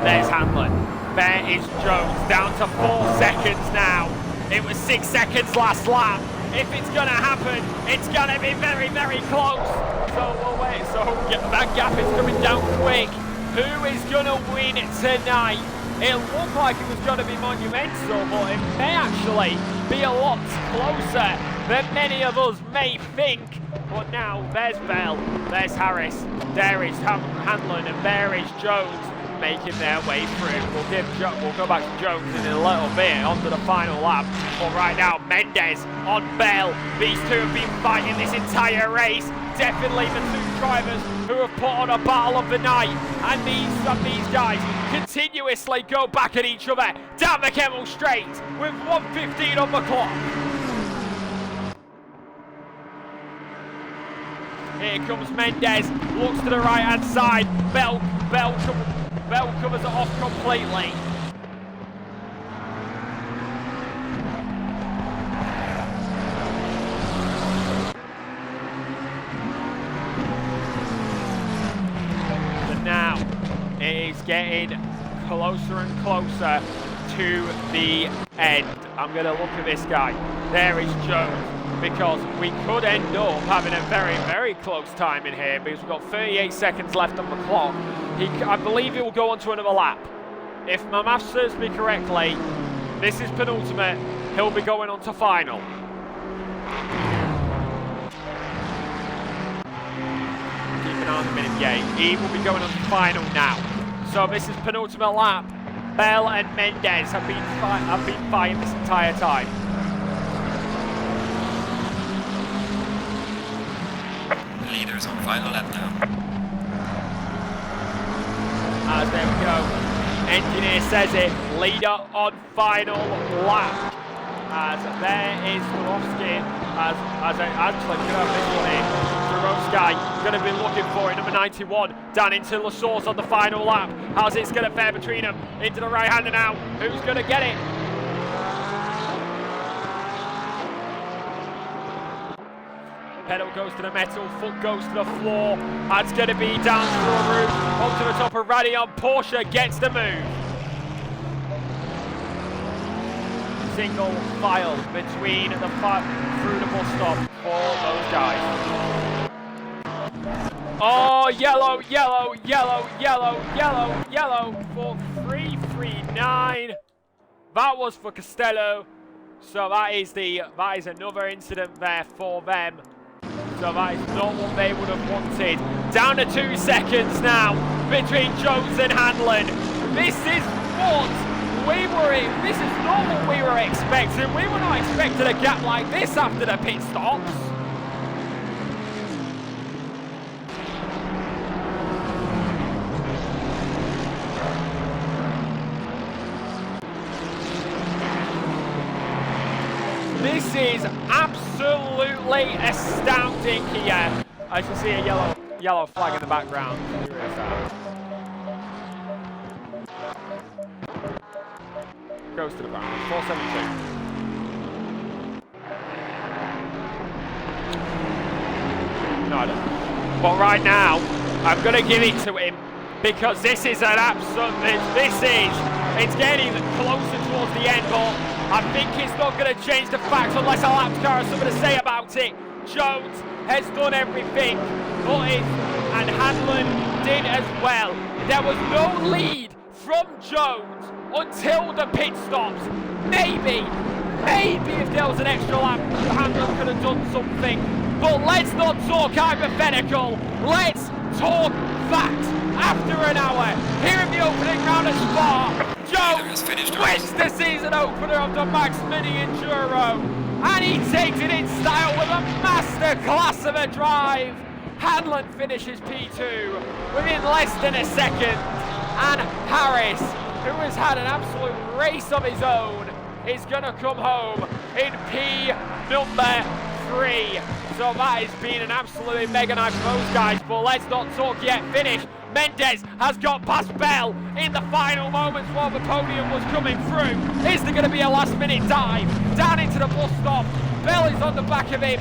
there's Hamlin, there is Jones, down to 4 seconds now. It was 6 seconds last lap. If it's going to happen, it's going to be very, very close. So we'll wait. So that gap is coming down quick. Who is going to win it tonight? It looked like it was going to be monumental, but it may actually be a lot closer than many of us may think. But now, there's Bell, there's Harris, there is Hamlin, and there is Jones making their way through. We'll go back to Jones in a little bit, onto the final lap. But right now, Mendes on Bell. These two have been fighting this entire race. Definitely the two drivers who have put on a battle of the night. And these guys continuously go back at each other down the Kemmel Straight with 1:15 on the clock. Here comes Mendes, looks to the right-hand side. Bell covers it off completely. And now it is getting closer and closer to the end. I'm going to look at this guy. There is Jones. Because we could end up having a very, very close time in here because we've got 38 seconds left on the clock. I believe he will go on to another lap. If my maths serves me correctly, this is penultimate. He'll be going on to final. Keep an eye on the minute gate. He will be going on to final now. So this is penultimate lap. Bell and Mendes have been fighting this entire time. Leaders on final lap now. As there we go. Engineer says it. Leader on final lap. As there is Swarovski. As actually going to have this one in. Swarovski going to be looking for it. Number 91 down into La Source on the final lap. How's it's going to fare between them? Into the right hander now. Who's going to get it? Pedal goes to the metal, foot goes to the floor. That's going to be down through a roof, onto the top of Radion. Porsche gets the move. Single file between the through the bus stop for those guys. Oh, yellow, yellow, yellow, yellow, yellow, yellow for 339. That was for Costello. So that is another incident there for them. So that is not what they would have wanted. Down to 2 seconds now between Jones and Hanlon. This is not what we were expecting. We were not expecting a gap like this after the pit stops. This is absolutely astounding here. I should see a yellow flag in the background. Here is that. Goes to the ground. 472. No, I don't. But right now, I'm going to give it to him because this is an absolute. It's getting closer towards the end, but I think it's not going to change the fact unless a lap car has something to say about it. Jones has done everything, and Hanlon did as well. There was no lead from Jones until the pit stops. Maybe if there was an extra lap, Hanlon could have done something. But let's not talk hypothetical. Let's talk facts. After an hour, here in the opening round of Spa, Jones wins the season opener of the Max Mini Enduro, and he takes it in style with a masterclass of a drive. Hanlon finishes P2 within less than a second, and Harris, who has had an absolute race of his own, is going to come home in P number 3. So that has been an absolutely mega night for those guys, but let's not talk yet finish. Mendez has got past Bell in the final moments while the podium was coming through. Is there going to be a last minute dive down into the bus stop? Bell is on the back of him.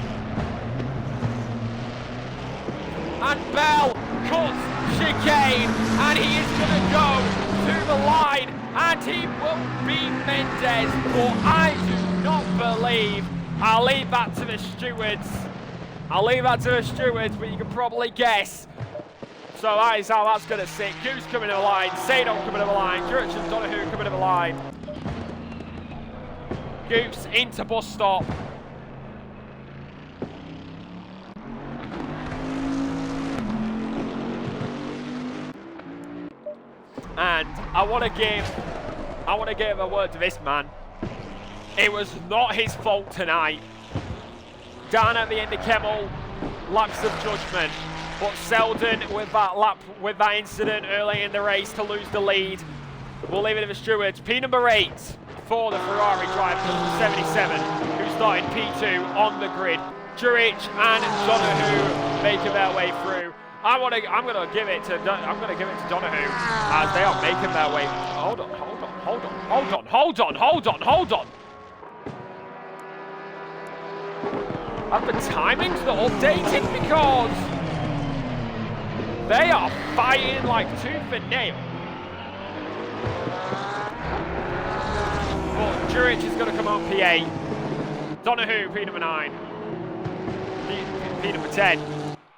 And Bell cuts chicane, and he is going to go to the line, and he will beat Mendez, but I do not believe. I'll leave that to the stewards. But you can probably guess. So that is how that's going to sit. Goose coming to the line, Sadon coming to the line, Jurich and Donahue coming to the line. Goose into bus stop. And I want to give a word to this man. It was not his fault tonight. Down at the end of Kemmel, lapse of judgment. But Selden with that incident early in the race to lose the lead. We'll leave it to the stewards. P number 8 for the Ferrari driver, number 77, who started P2 on the grid. Jurich and Donahue making their way through. I'm gonna give it to Donahue as they are making their way. Hold on. Have the timings not updated because they are fighting like tooth and nail. But Jurich is going to come on P8. Donahue, P number 9. P number 10.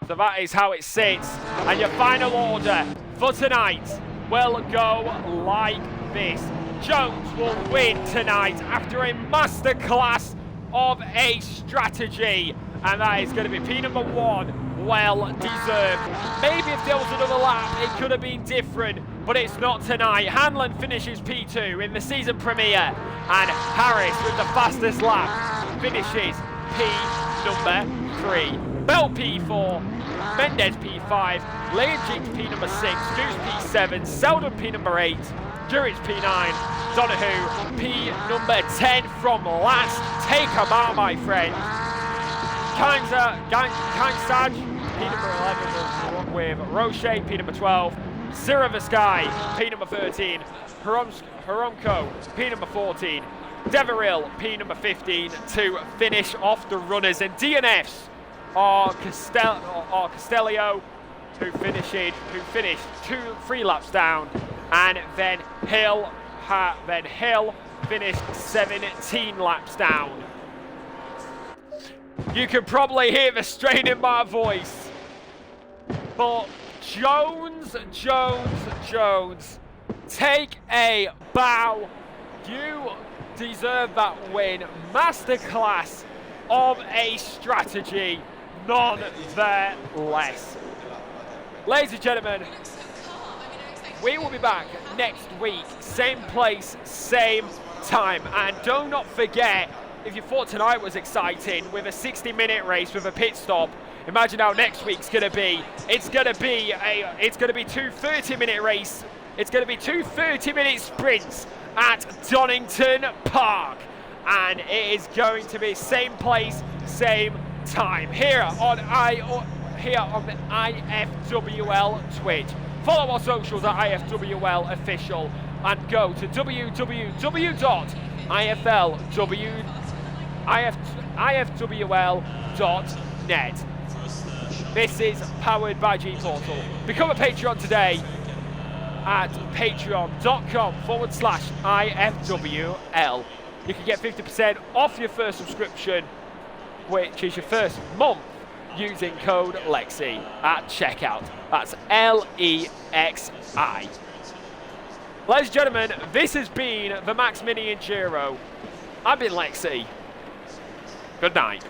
So that is how it sits. And your final order for tonight will go like this. Jones will win tonight after a masterclass of a strategy. And that is going to be P number 1. Well deserved. Maybe if there was another lap, it could have been different, but it's not tonight. Hanlon finishes P2 in the season premiere, and Harris with the fastest lap finishes P number 3. Bell P4, Mendez P5, Leonjiks P number 6, Goose P7, Selden P number 8, Jurich P9, Donahue P number 10 from last. Take him out, my friend. Kansaj, P number 11, with Roche, P number 12, Siravaskai, P number 13, Haromko, P number 14, Deveril, P number 15, to finish off the runners. And DNFs or Castellio, who finished 3 laps down, and then Hill finished 17 laps down. You can probably hear the strain in my voice, but Jones, take a bow. You deserve that win. Masterclass of a strategy, none the less. Ladies and gentlemen, we will be back next week, same place, same time. And do not forget, if you thought tonight was exciting with a 60-minute race with a pit stop, imagine how next week's going to be. It's going to be 2 30-minute race. It's going to be 2 30-minute sprints at Donington Park, and it is going to be same place, same time here on the IFWL Twitch. Follow our socials at IFWL Official and go to www.ifwl.net. This is powered by G Portal. Become a Patreon today at patreon.com/IFWL. You can get 50% off your first subscription, which is your first month, using code Lexi at checkout. That's LEXI. Ladies and gentlemen, this has been the Max Mini Enduro. I've been Lexi. Good night.